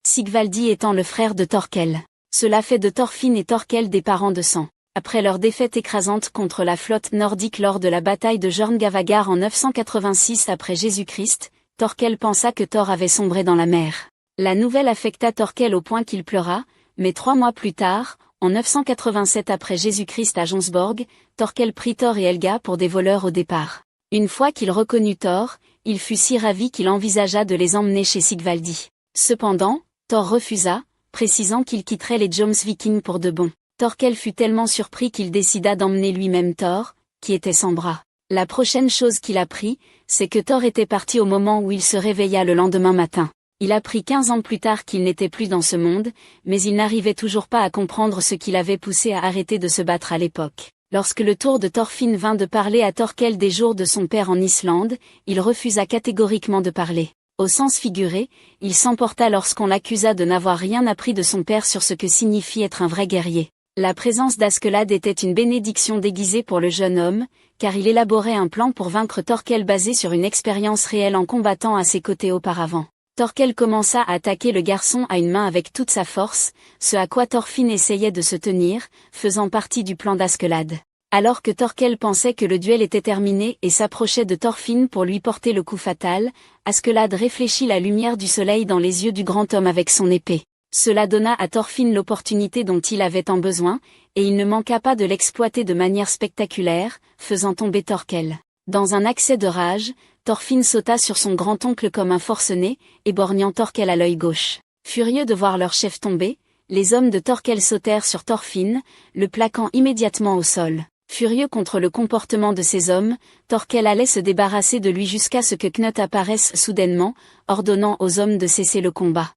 Sigvaldi étant le frère de Thorkel. Cela fait de Thorfinn et Thorkel des parents de sang. Après leur défaite écrasante contre la flotte nordique lors de la bataille de Jörngavagar en 986 après Jésus-Christ, Thorkel pensa que Thor avait sombré dans la mer. La nouvelle affecta Thorkel au point qu'il pleura, mais 3 mois plus tard, en 987 après Jésus-Christ à Jonsborg, Thorkel prit Thor et Helga pour des voleurs au départ. Une fois qu'il reconnut Thor, il fut si ravi qu'il envisagea de les emmener chez Sigvaldi. Cependant, Thor refusa, précisant qu'il quitterait les Jomsvikings pour de bon. Thorkel fut tellement surpris qu'il décida d'emmener lui-même Thor, qui était sans bras. La prochaine chose qu'il apprit, c'est que Thor était parti au moment où il se réveilla le lendemain matin. Il apprit 15 ans plus tard qu'il n'était plus dans ce monde, mais il n'arrivait toujours pas à comprendre ce qui l'avait poussé à arrêter de se battre à l'époque. Lorsque le tour de Thorfinn vint de parler à Thorkel des jours de son père en Islande, il refusa catégoriquement de parler. Au sens figuré, il s'emporta lorsqu'on l'accusa de n'avoir rien appris de son père sur ce que signifie être un vrai guerrier. La présence d'Askeladd était une bénédiction déguisée pour le jeune homme, car il élaborait un plan pour vaincre Thorkel basé sur une expérience réelle en combattant à ses côtés auparavant. Thorkel commença à attaquer le garçon à une main avec toute sa force, ce à quoi Thorfinn essayait de se tenir, faisant partie du plan d'Askeladd. Alors que Thorkel pensait que le duel était terminé et s'approchait de Thorfinn pour lui porter le coup fatal, Askeladd réfléchit la lumière du soleil dans les yeux du grand homme avec son épée. Cela donna à Thorfinn l'opportunité dont il avait tant besoin, et il ne manqua pas de l'exploiter de manière spectaculaire, faisant tomber Thorkel. Dans un accès de rage, Thorfinn sauta sur son grand-oncle comme un forcené, éborgnant Thorkel à l'œil gauche. Furieux de voir leur chef tomber, les hommes de Thorkel sautèrent sur Thorfinn, le plaquant immédiatement au sol. Furieux contre le comportement de ces hommes, Thorkel allait se débarrasser de lui jusqu'à ce que Knut apparaisse soudainement, ordonnant aux hommes de cesser le combat.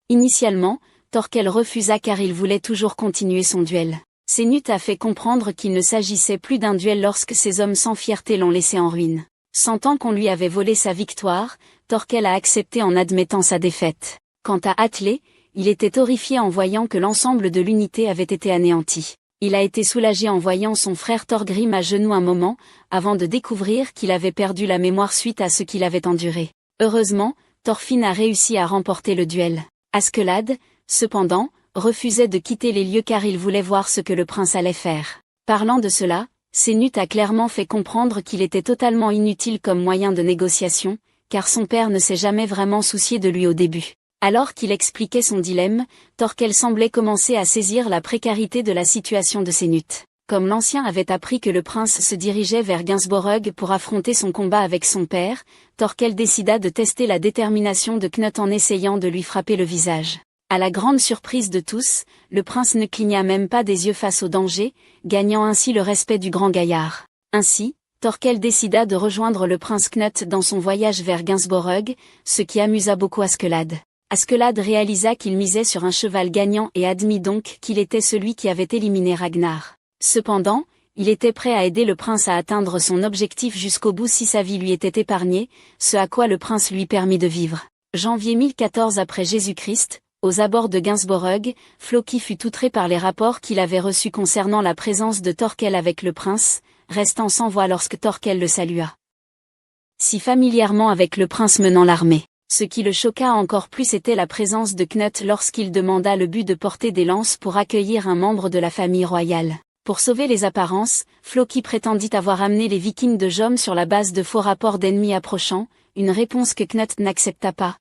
Initialement, Thorkel refusa car il voulait toujours continuer son duel. Sénut a fait comprendre qu'il ne s'agissait plus d'un duel lorsque ces hommes sans fierté l'ont laissé en ruine. Sentant qu'on lui avait volé sa victoire, Thorkel a accepté en admettant sa défaite. Quant à Atle, il était horrifié en voyant que l'ensemble de l'unité avait été anéanti. Il a été soulagé en voyant son frère Thorgrim à genoux un moment, avant de découvrir qu'il avait perdu la mémoire suite à ce qu'il avait enduré. Heureusement, Thorfinn a réussi à remporter le duel. Askeladd, cependant, refusait de quitter les lieux car il voulait voir ce que le prince allait faire. Parlant de cela, Sénut a clairement fait comprendre qu'il était totalement inutile comme moyen de négociation, car son père ne s'est jamais vraiment soucié de lui au début. Alors qu'il expliquait son dilemme, Thorkel semblait commencer à saisir la précarité de la situation de Sénut. Comme l'ancien avait appris que le prince se dirigeait vers Gainsborough pour affronter son combat avec son père, Thorkel décida de tester la détermination de Knut en essayant de lui frapper le visage. À la grande surprise de tous, le prince ne cligna même pas des yeux face au danger, gagnant ainsi le respect du grand gaillard. Ainsi, Thorkel décida de rejoindre le prince Knut dans son voyage vers Gainsborough, ce qui amusa beaucoup Askeladd. Askeladd réalisa qu'il misait sur un cheval gagnant et admit donc qu'il était celui qui avait éliminé Ragnar. Cependant, il était prêt à aider le prince à atteindre son objectif jusqu'au bout si sa vie lui était épargnée, ce à quoi le prince lui permit de vivre. Janvier 1014 après Jésus-Christ, aux abords de Gainsborough, Floki fut outré par les rapports qu'il avait reçus concernant la présence de Thorkel avec le prince, restant sans voix lorsque Thorkel le salua si familièrement avec le prince menant l'armée. Ce qui le choqua encore plus était la présence de Knut lorsqu'il demanda le but de porter des lances pour accueillir un membre de la famille royale. Pour sauver les apparences, Floki prétendit avoir amené les Vikings de Jom sur la base de faux rapports d'ennemis approchant, une réponse que Knut n'accepta pas,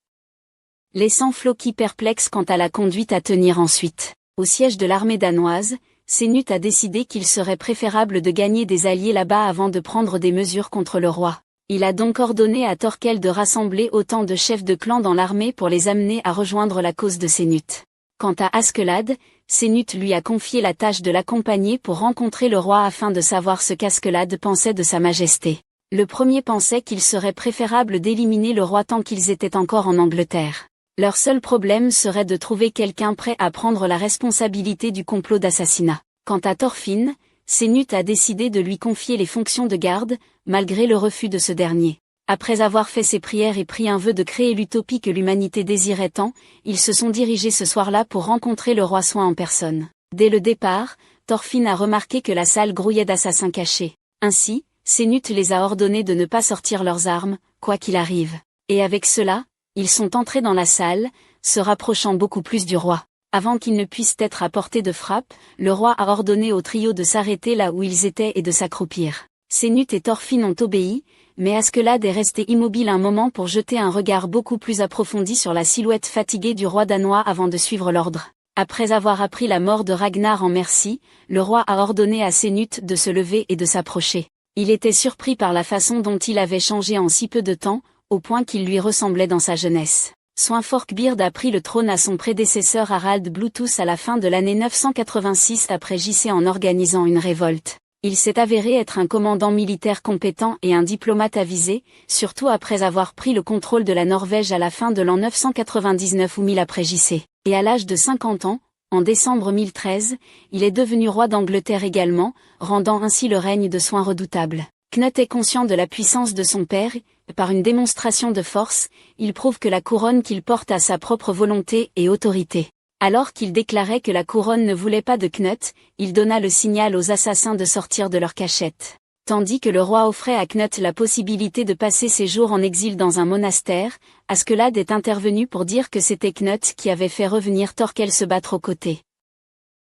laissant Floki perplexe quant à la conduite à tenir ensuite. Au siège de l'armée danoise, Sénut a décidé qu'il serait préférable de gagner des alliés là-bas avant de prendre des mesures contre le roi. Il a donc ordonné à Thorkel de rassembler autant de chefs de clan dans l'armée pour les amener à rejoindre la cause de Sénut. Quant à Askeladd, Sénut lui a confié la tâche de l'accompagner pour rencontrer le roi afin de savoir ce qu'Askeladd pensait de sa majesté. Le premier pensait qu'il serait préférable d'éliminer le roi tant qu'ils étaient encore en Angleterre. Leur seul problème serait de trouver quelqu'un prêt à prendre la responsabilité du complot d'assassinat. Quant à Thorfinn, Sénut a décidé de lui confier les fonctions de garde, malgré le refus de ce dernier. Après avoir fait ses prières et pris un vœu de créer l'utopie que l'humanité désirait tant, ils se sont dirigés ce soir-là pour rencontrer le roi Soin en personne. Dès le départ, Thorfinn a remarqué que la salle grouillait d'assassins cachés. Ainsi, Sénut les a ordonnés de ne pas sortir leurs armes, quoi qu'il arrive. Et avec cela, ils sont entrés dans la salle, se rapprochant beaucoup plus du roi. Avant qu'ils ne puissent être à portée de frappe, le roi a ordonné au trio de s'arrêter là où ils étaient et de s'accroupir. Sénut et Thorfinn ont obéi, mais Askeladd est resté immobile un moment pour jeter un regard beaucoup plus approfondi sur la silhouette fatiguée du roi danois avant de suivre l'ordre. Après avoir appris la mort de Ragnar en Mercie, le roi a ordonné à Sénut de se lever et de s'approcher. Il était surpris par la façon dont il avait changé en si peu de temps, au point qu'il lui ressemblait dans sa jeunesse. Swinforkbeard a pris le trône à son prédécesseur Harald Bluetooth à la fin de l'année 986 après JC en organisant une révolte. Il s'est avéré être un commandant militaire compétent et un diplomate avisé, surtout après avoir pris le contrôle de la Norvège à la fin de l'an 999 ou 1000 après JC. Et à l'âge de 50 ans, en décembre 1013, il est devenu roi d'Angleterre également, rendant ainsi le règne de soin redoutable. Knut est conscient de la puissance de son père, et par une démonstration de force, il prouve que la couronne qu'il porte a sa propre volonté et autorité. Alors qu'il déclarait que la couronne ne voulait pas de Knut, il donna le signal aux assassins de sortir de leur cachette. Tandis que le roi offrait à Knut la possibilité de passer ses jours en exil dans un monastère, Askeladd est intervenu pour dire que c'était Knut qui avait fait revenir Thorkel se battre aux côtés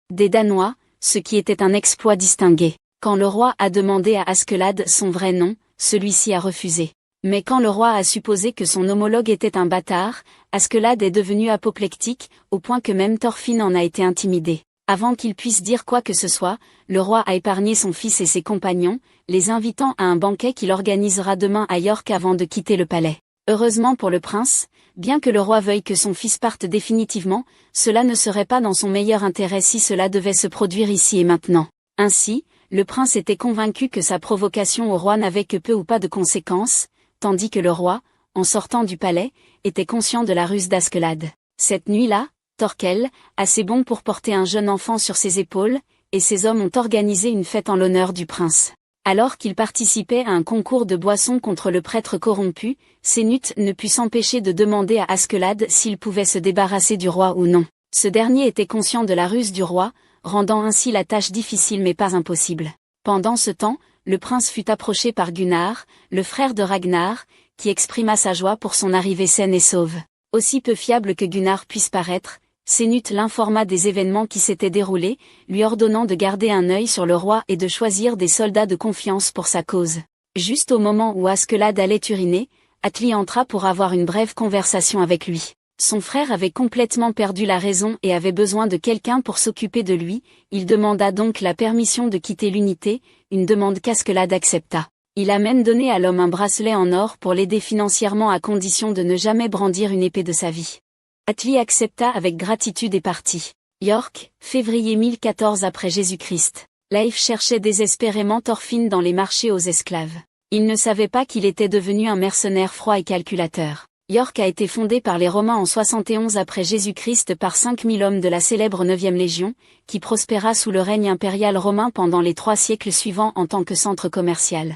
des Danois, ce qui était un exploit distingué. Quand le roi a demandé à Askeladd son vrai nom, celui-ci a refusé. Mais quand le roi a supposé que son homologue était un bâtard, Askeladd est devenu apoplectique, au point que même Thorfinn en a été intimidé. Avant qu'il puisse dire quoi que ce soit, le roi a épargné son fils et ses compagnons, les invitant à un banquet qu'il organisera demain à York avant de quitter le palais. Heureusement pour le prince, bien que le roi veuille que son fils parte définitivement, cela ne serait pas dans son meilleur intérêt si cela devait se produire ici et maintenant. Ainsi, le prince était convaincu que sa provocation au roi n'avait que peu ou pas de conséquences, tandis que le roi, en sortant du palais, était conscient de la ruse d'Askeladd. Cette nuit-là, Thorkel, assez bon pour porter un jeune enfant sur ses épaules, et ses hommes ont organisé une fête en l'honneur du prince. Alors qu'il participait à un concours de boissons contre le prêtre corrompu, Sénut ne put s'empêcher de demander à Askeladd s'il pouvait se débarrasser du roi ou non. Ce dernier était conscient de la ruse du roi, rendant ainsi la tâche difficile mais pas impossible. Pendant ce temps, le prince fut approché par Gunnar, le frère de Ragnar, qui exprima sa joie pour son arrivée saine et sauve. Aussi peu fiable que Gunnar puisse paraître, Sénut l'informa des événements qui s'étaient déroulés, lui ordonnant de garder un œil sur le roi et de choisir des soldats de confiance pour sa cause. Juste au moment où Askeladd allait uriner, Atli entra pour avoir une brève conversation avec lui. Son frère avait complètement perdu la raison et avait besoin de quelqu'un pour s'occuper de lui, il demanda donc la permission de quitter l'unité, une demande qu'Askeladd accepta. Il a même donné à l'homme un bracelet en or pour l'aider financièrement à condition de ne jamais brandir une épée de sa vie. Atli accepta avec gratitude et partit. York, février 1014 après Jésus-Christ. Leif cherchait désespérément Thorfinn dans les marchés aux esclaves. Il ne savait pas qu'il était devenu un mercenaire froid et calculateur. York a été fondé par les Romains en 71 après Jésus-Christ par 5000 hommes de la célèbre 9e Légion, qui prospéra sous le règne impérial romain pendant les 3 siècles suivants en tant que centre commercial.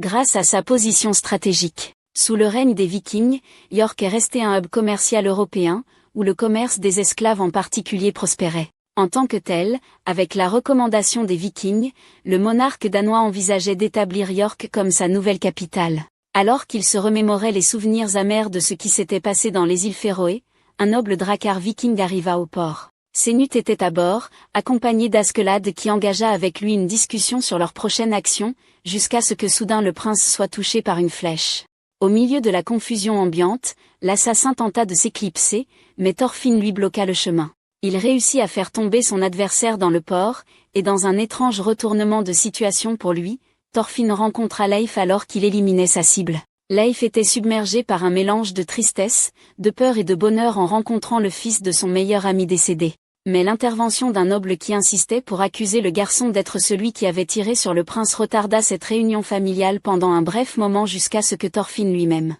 Grâce à sa position stratégique. Sous le règne des Vikings, York est resté un hub commercial européen, où le commerce des esclaves en particulier prospérait. En tant que tel, avec la recommandation des Vikings, le monarque danois envisageait d'établir York comme sa nouvelle capitale. Alors qu'il se remémorait les souvenirs amers de ce qui s'était passé dans les îles Féroé, un noble drakkar viking arriva au port. Sénut était à bord, accompagné d'Askeladd qui engagea avec lui une discussion sur leur prochaine action, jusqu'à ce que soudain le prince soit touché par une flèche. Au milieu de la confusion ambiante, l'assassin tenta de s'éclipser, mais Thorfinn lui bloqua le chemin. Il réussit à faire tomber son adversaire dans le port, et dans un étrange retournement de situation pour lui, Thorfinn rencontra Leif alors qu'il éliminait sa cible. Leif était submergé par un mélange de tristesse, de peur et de bonheur en rencontrant le fils de son meilleur ami décédé. Mais l'intervention d'un noble qui insistait pour accuser le garçon d'être celui qui avait tiré sur le prince retarda cette réunion familiale pendant un bref moment jusqu'à ce que Thorfinn lui-même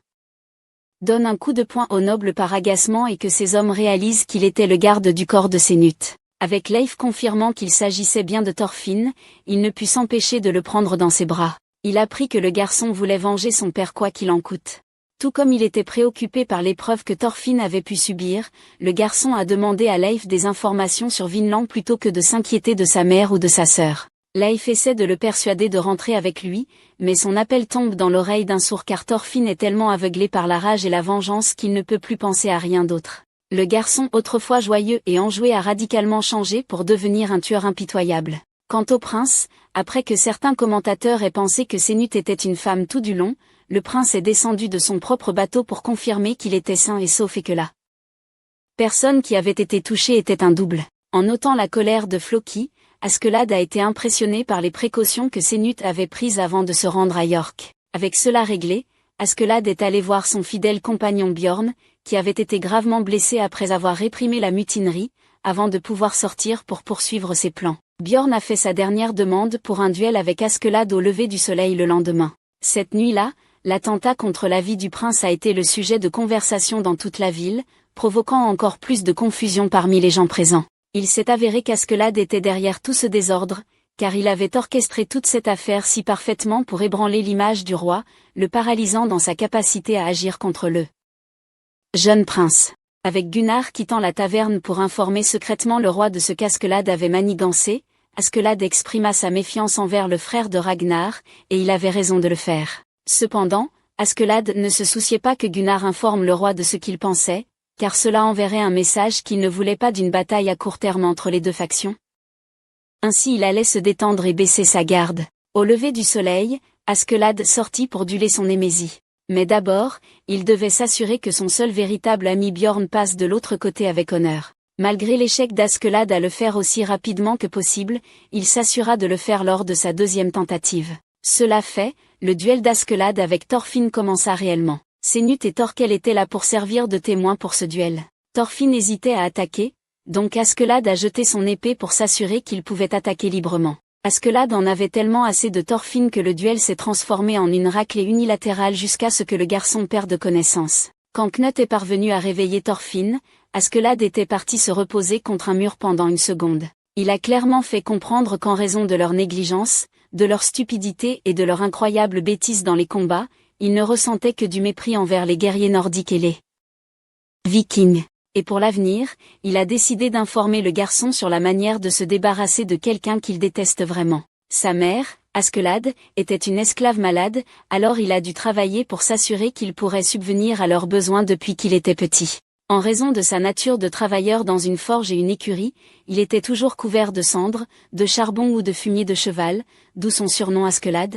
donne un coup de poing au noble par agacement et que ses hommes réalisent qu'il était le garde du corps de Sénut. Avec Leif confirmant qu'il s'agissait bien de Thorfinn, il ne put s'empêcher de le prendre dans ses bras. Il apprit que le garçon voulait venger son père quoi qu'il en coûte. Tout comme il était préoccupé par l'épreuve que Thorfinn avait pu subir, le garçon a demandé à Leif des informations sur Vinland plutôt que de s'inquiéter de sa mère ou de sa sœur. Leif essaie de le persuader de rentrer avec lui, mais son appel tombe dans l'oreille d'un sourd car Thorfinn est tellement aveuglé par la rage et la vengeance qu'il ne peut plus penser à rien d'autre. Le garçon autrefois joyeux et enjoué a radicalement changé pour devenir un tueur impitoyable. Quant au prince, après que certains commentateurs aient pensé que Sénut était une femme tout du long, le prince est descendu de son propre bateau pour confirmer qu'il était sain et sauf et que la personne qui avait été touchée était un double. En notant la colère de Floki, Askeladd a été impressionné par les précautions que Sénut avait prises avant de se rendre à York. Avec cela réglé, Askeladd est allé voir son fidèle compagnon Bjorn, qui avait été gravement blessé après avoir réprimé la mutinerie, avant de pouvoir sortir pour poursuivre ses plans. Bjorn a fait sa dernière demande pour un duel avec Askeladd au lever du soleil le lendemain. Cette nuit-là, l'attentat contre la vie du prince a été le sujet de conversation dans toute la ville, provoquant encore plus de confusion parmi les gens présents. Il s'est avéré qu'Askeladd était derrière tout ce désordre, car il avait orchestré toute cette affaire si parfaitement pour ébranler l'image du roi, le paralysant dans sa capacité à agir contre le jeune prince. Avec Gunnar quittant la taverne pour informer secrètement le roi de ce qu'Askeladd avait manigancé, Askeladd exprima sa méfiance envers le frère de Ragnar, et il avait raison de le faire. Cependant, Askeladd ne se souciait pas que Gunnar informe le roi de ce qu'il pensait, car cela enverrait un message qu'il ne voulait pas d'une bataille à court terme entre les deux factions. Ainsi il allait se détendre et baisser sa garde. Au lever du soleil, Askeladd sortit pour dueler son Némésie. Mais d'abord, il devait s'assurer que son seul véritable ami Bjorn passe de l'autre côté avec honneur. Malgré l'échec d'Askeladd à le faire aussi rapidement que possible, il s'assura de le faire lors de sa deuxième tentative. Cela fait, le duel d'Askeladd avec Thorfinn commença réellement. Sénut et Thorkel étaient là pour servir de témoins pour ce duel. Thorfinn hésitait à attaquer, donc Askeladd a jeté son épée pour s'assurer qu'il pouvait attaquer librement. Askeladd en avait tellement assez de Thorfinn que le duel s'est transformé en une raclée unilatérale jusqu'à ce que le garçon perde connaissance. Quand Knut est parvenu à réveiller Thorfinn, Askeladd était parti se reposer contre un mur pendant une seconde. Il a clairement fait comprendre qu'en raison de leur négligence, de leur stupidité et de leur incroyable bêtise dans les combats, il ne ressentait que du mépris envers les guerriers nordiques et les Vikings. Et pour l'avenir, il a décidé d'informer le garçon sur la manière de se débarrasser de quelqu'un qu'il déteste vraiment. Sa mère, Askeladd, était une esclave malade, alors il a dû travailler pour s'assurer qu'il pourrait subvenir à leurs besoins depuis qu'il était petit. En raison de sa nature de travailleur dans une forge et une écurie, il était toujours couvert de cendres, de charbon ou de fumier de cheval, d'où son surnom Askeladd.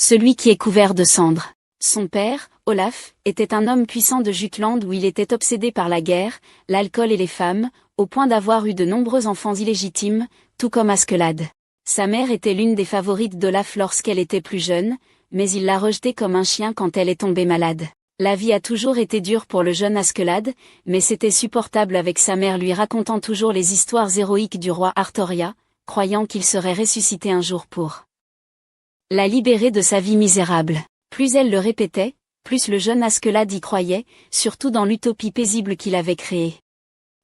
Celui qui est couvert de cendres. Son père, Olaf, était un homme puissant de Jutland où il était obsédé par la guerre, l'alcool et les femmes, au point d'avoir eu de nombreux enfants illégitimes, tout comme Askeladd. Sa mère était l'une des favorites d'Olaf lorsqu'elle était plus jeune, mais il l'a rejetée comme un chien quand elle est tombée malade. La vie a toujours été dure pour le jeune Askeladd, mais c'était supportable avec sa mère lui racontant toujours les histoires héroïques du roi Arthoria, croyant qu'il serait ressuscité un jour pour la libérer de sa vie misérable. Plus elle le répétait, plus le jeune Askeladd y croyait, surtout dans l'utopie paisible qu'il avait créée.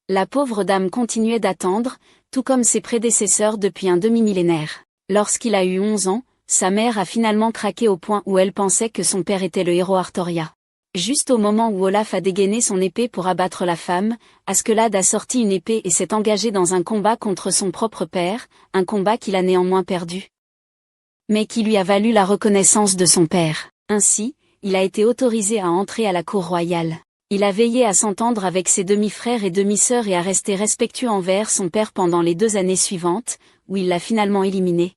La pauvre dame continuait d'attendre, tout comme ses prédécesseurs depuis un demi-millénaire. Lorsqu'il a eu 11 ans, sa mère a finalement craqué au point où elle pensait que son père était le héros Arthoria. Juste au moment où Olaf a dégainé son épée pour abattre la femme, Askeladd a sorti une épée et s'est engagé dans un combat contre son propre père, un combat qu'il a néanmoins perdu, mais qui lui a valu la reconnaissance de son père. Ainsi, il a été autorisé à entrer à la cour royale. Il a veillé à s'entendre avec ses demi-frères et demi-sœurs et à rester respectueux envers son père pendant les 2 années suivantes, où il l'a finalement éliminé,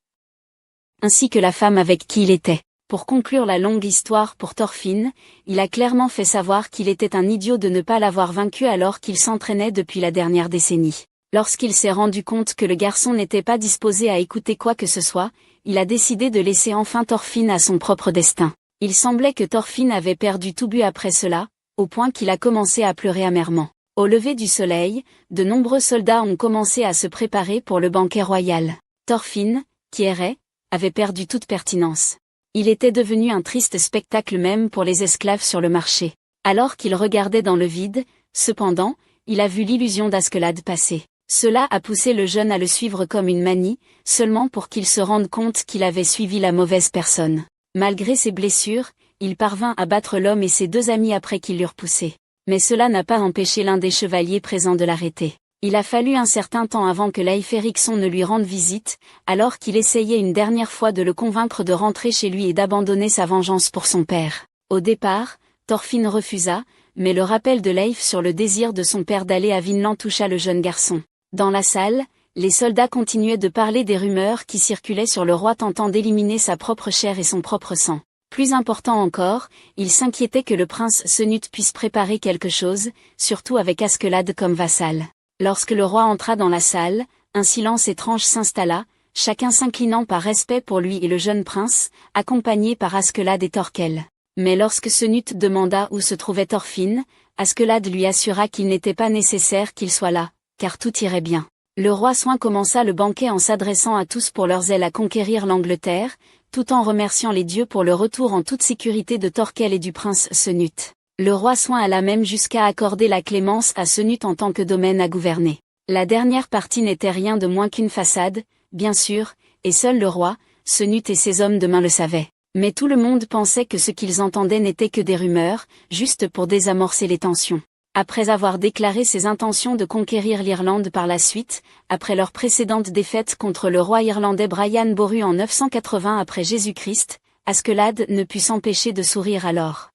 ainsi que la femme avec qui il était. Pour conclure la longue histoire pour Thorfinn, il a clairement fait savoir qu'il était un idiot de ne pas l'avoir vaincu alors qu'il s'entraînait depuis la dernière décennie. Lorsqu'il s'est rendu compte que le garçon n'était pas disposé à écouter quoi que ce soit, il a décidé de laisser enfin Thorfinn à son propre destin. Il semblait que Thorfinn avait perdu tout but après cela, au point qu'il a commencé à pleurer amèrement. Au lever du soleil, de nombreux soldats ont commencé à se préparer pour le banquet royal. Thorfinn, qui errait, avait perdu toute pertinence. Il était devenu un triste spectacle même pour les esclaves sur le marché. Alors qu'il regardait dans le vide, cependant, il a vu l'illusion d'Askeladd passer. Cela a poussé le jeune à le suivre comme une manie, seulement pour qu'il se rende compte qu'il avait suivi la mauvaise personne. Malgré ses blessures, il parvint à battre l'homme et ses 2 amis après qu'ils l'eurent poussé. Mais cela n'a pas empêché l'un des chevaliers présents de l'arrêter. Il a fallu un certain temps avant que Leif Erikson ne lui rende visite, alors qu'il essayait une dernière fois de le convaincre de rentrer chez lui et d'abandonner sa vengeance pour son père. Au départ, Thorfinn refusa, mais le rappel de Leif sur le désir de son père d'aller à Vinland toucha le jeune garçon. Dans la salle, les soldats continuaient de parler des rumeurs qui circulaient sur le roi tentant d'éliminer sa propre chair et son propre sang. Plus important encore, ils s'inquiétaient que le prince Senut puisse préparer quelque chose, surtout avec Askeladd comme vassal. Lorsque le roi entra dans la salle, un silence étrange s'installa, chacun s'inclinant par respect pour lui et le jeune prince, accompagné par Askeladd et Thorkel. Mais lorsque Senut demanda où se trouvait Thorfinn, Askeladd lui assura qu'il n'était pas nécessaire qu'il soit là, car tout irait bien. Le roi Soin commença le banquet en s'adressant à tous pour leur zèle à conquérir l'Angleterre, tout en remerciant les dieux pour le retour en toute sécurité de Thorkel et du prince Canute. Le roi Soin alla même jusqu'à accorder la clémence à Canute en tant que domaine à gouverner. La dernière partie n'était rien de moins qu'une façade, bien sûr, et seul le roi, Canute et ses hommes de main le savaient. Mais tout le monde pensait que ce qu'ils entendaient n'était que des rumeurs, juste pour désamorcer les tensions. Après avoir déclaré ses intentions de conquérir l'Irlande par la suite, après leur précédente défaite contre le roi irlandais Brian Boru en 980 après Jésus-Christ, Askeladd ne put s'empêcher de sourire alors.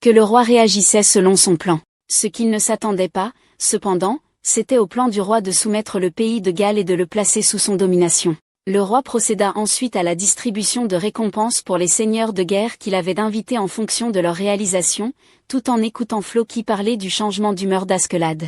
Que le roi réagissait selon son plan. Ce qu'il ne s'attendait pas, cependant, c'était au plan du roi de soumettre le pays de Galles et de le placer sous son domination. Le roi procéda ensuite à la distribution de récompenses pour les seigneurs de guerre qu'il avait invités en fonction de leur réalisation, tout en écoutant Floki parler du changement d'humeur d'Askeladd.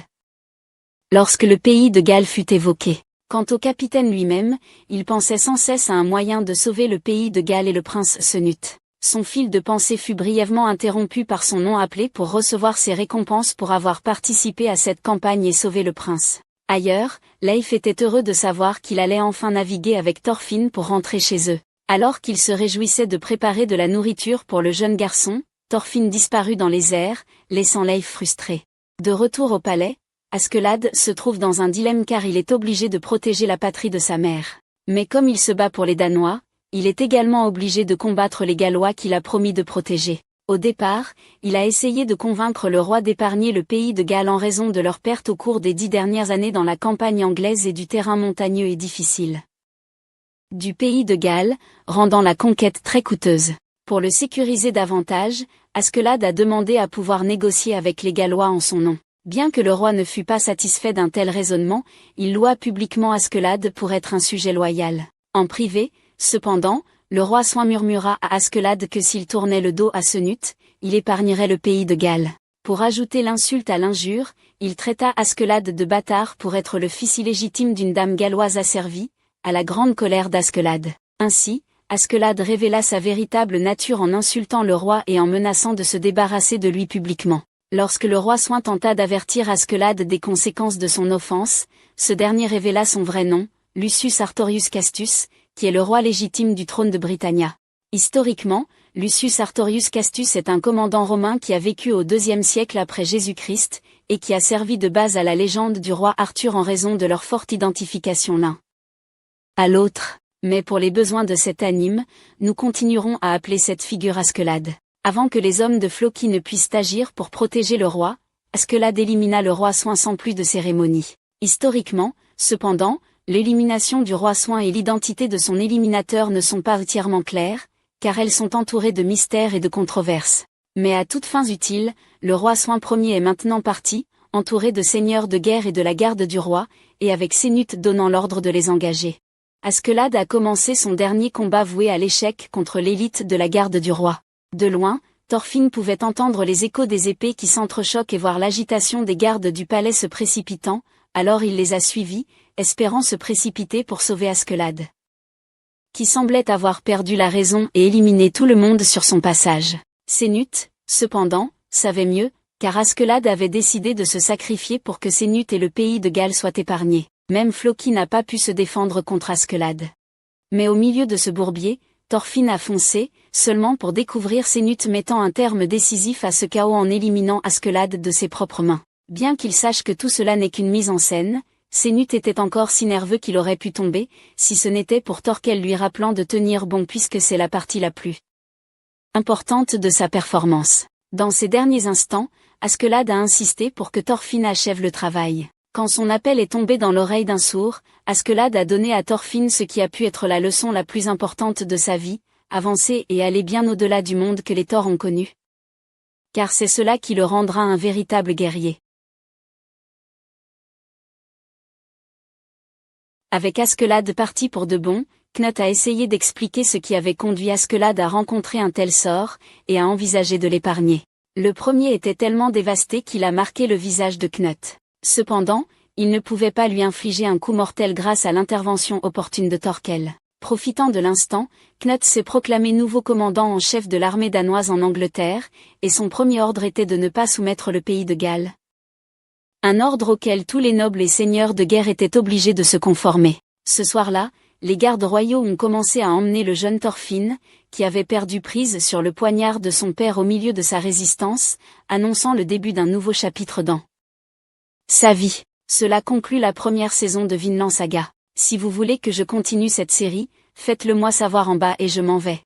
Lorsque le pays de Galles fut évoqué, quant au capitaine lui-même, il pensait sans cesse à un moyen de sauver le pays de Galles et le prince Canute. Son fil de pensée fut brièvement interrompu par son nom appelé pour recevoir ses récompenses pour avoir participé à cette campagne et sauver le prince. Ailleurs, Leif était heureux de savoir qu'il allait enfin naviguer avec Thorfinn pour rentrer chez eux. Alors qu'il se réjouissait de préparer de la nourriture pour le jeune garçon, Thorfinn disparut dans les airs, laissant Leif frustré. De retour au palais, Askeladd se trouve dans un dilemme car il est obligé de protéger la patrie de sa mère. Mais comme il se bat pour les Danois, il est également obligé de combattre les Gallois qu'il a promis de protéger. Au départ, il a essayé de convaincre le roi d'épargner le pays de Galles en raison de leurs pertes au cours des 10 dernières années dans la campagne anglaise et du terrain montagneux et difficile du pays de Galles, rendant la conquête très coûteuse. Pour le sécuriser davantage, Askeladd a demandé à pouvoir négocier avec les Gallois en son nom. Bien que le roi ne fût pas satisfait d'un tel raisonnement, il loua publiquement Askeladd pour être un sujet loyal. En privé, cependant, le roi Soin murmura à Askeladd que s'il tournait le dos à Canute, il épargnerait le pays de Galles. Pour ajouter l'insulte à l'injure, il traita Askeladd de bâtard pour être le fils illégitime d'une dame galloise asservie, à la grande colère d'Askeladd. Ainsi, Askeladd révéla sa véritable nature en insultant le roi et en menaçant de se débarrasser de lui publiquement. Lorsque le roi Soin tenta d'avertir Askeladd des conséquences de son offense, ce dernier révéla son vrai nom, Lucius Artorius Castus, qui est le roi légitime du trône de Britannia. Historiquement, Lucius Artorius Castus est un commandant romain qui a vécu au IIe siècle après Jésus-Christ, et qui a servi de base à la légende du roi Arthur en raison de leur forte identification l'un à l'autre. Mais pour les besoins de cet anime, nous continuerons à appeler cette figure Askeladd. Avant que les hommes de Floki ne puissent agir pour protéger le roi, Askeladd élimina le roi Soin sans plus de cérémonie. Historiquement, cependant, l'élimination du roi Soin et l'identité de son éliminateur ne sont pas entièrement claires, car elles sont entourées de mystères et de controverses. Mais à toutes fins utiles, le roi Soin Ier est maintenant parti, entouré de seigneurs de guerre et de la garde du roi, et avec Canute donnant l'ordre de les engager. Askeladd a commencé son dernier combat voué à l'échec contre l'élite de la garde du roi. De loin, Thorfinn pouvait entendre les échos des épées qui s'entrechoquent et voir l'agitation des gardes du palais se précipitant, alors il les a suivis, espérant se précipiter pour sauver Askeladd, qui semblait avoir perdu la raison et éliminé tout le monde sur son passage. Canute, cependant, savait mieux, car Askeladd avait décidé de se sacrifier pour que Canute et le pays de Galles soient épargnés. Même Floki n'a pas pu se défendre contre Askeladd. Mais au milieu de ce bourbier, Thorfinn a foncé, seulement pour découvrir Canute mettant un terme décisif à ce chaos en éliminant Askeladd de ses propres mains. Bien qu'il sache que tout cela n'est qu'une mise en scène, Canute était encore si nerveux qu'il aurait pu tomber, si ce n'était pour Thorkel lui rappelant de tenir bon puisque c'est la partie la plus importante de sa performance. Dans ces derniers instants, Askeladd a insisté pour que Thorfinn achève le travail. Quand son appel est tombé dans l'oreille d'un sourd, Askeladd a donné à Thorfinn ce qui a pu être la leçon la plus importante de sa vie, avancer et aller bien au-delà du monde que les Thors ont connu. Car c'est cela qui le rendra un véritable guerrier. Avec Askeladd parti pour de bon, Knut a essayé d'expliquer ce qui avait conduit Askeladd à rencontrer un tel sort, et à envisager de l'épargner. Le premier était tellement dévasté qu'il a marqué le visage de Knut. Cependant, il ne pouvait pas lui infliger un coup mortel grâce à l'intervention opportune de Thorkel. Profitant de l'instant, Knut s'est proclamé nouveau commandant en chef de l'armée danoise en Angleterre, et son premier ordre était de ne pas soumettre le pays de Galles Un ordre auquel tous les nobles et seigneurs de guerre étaient obligés de se conformer. Ce soir-là, les gardes royaux ont commencé à emmener le jeune Thorfinn, qui avait perdu prise sur le poignard de son père au milieu de sa résistance, annonçant le début d'un nouveau chapitre dans sa vie. Cela conclut la première saison de Vinland Saga. Si vous voulez que je continue cette série, faites-le moi savoir en bas et je m'en vais.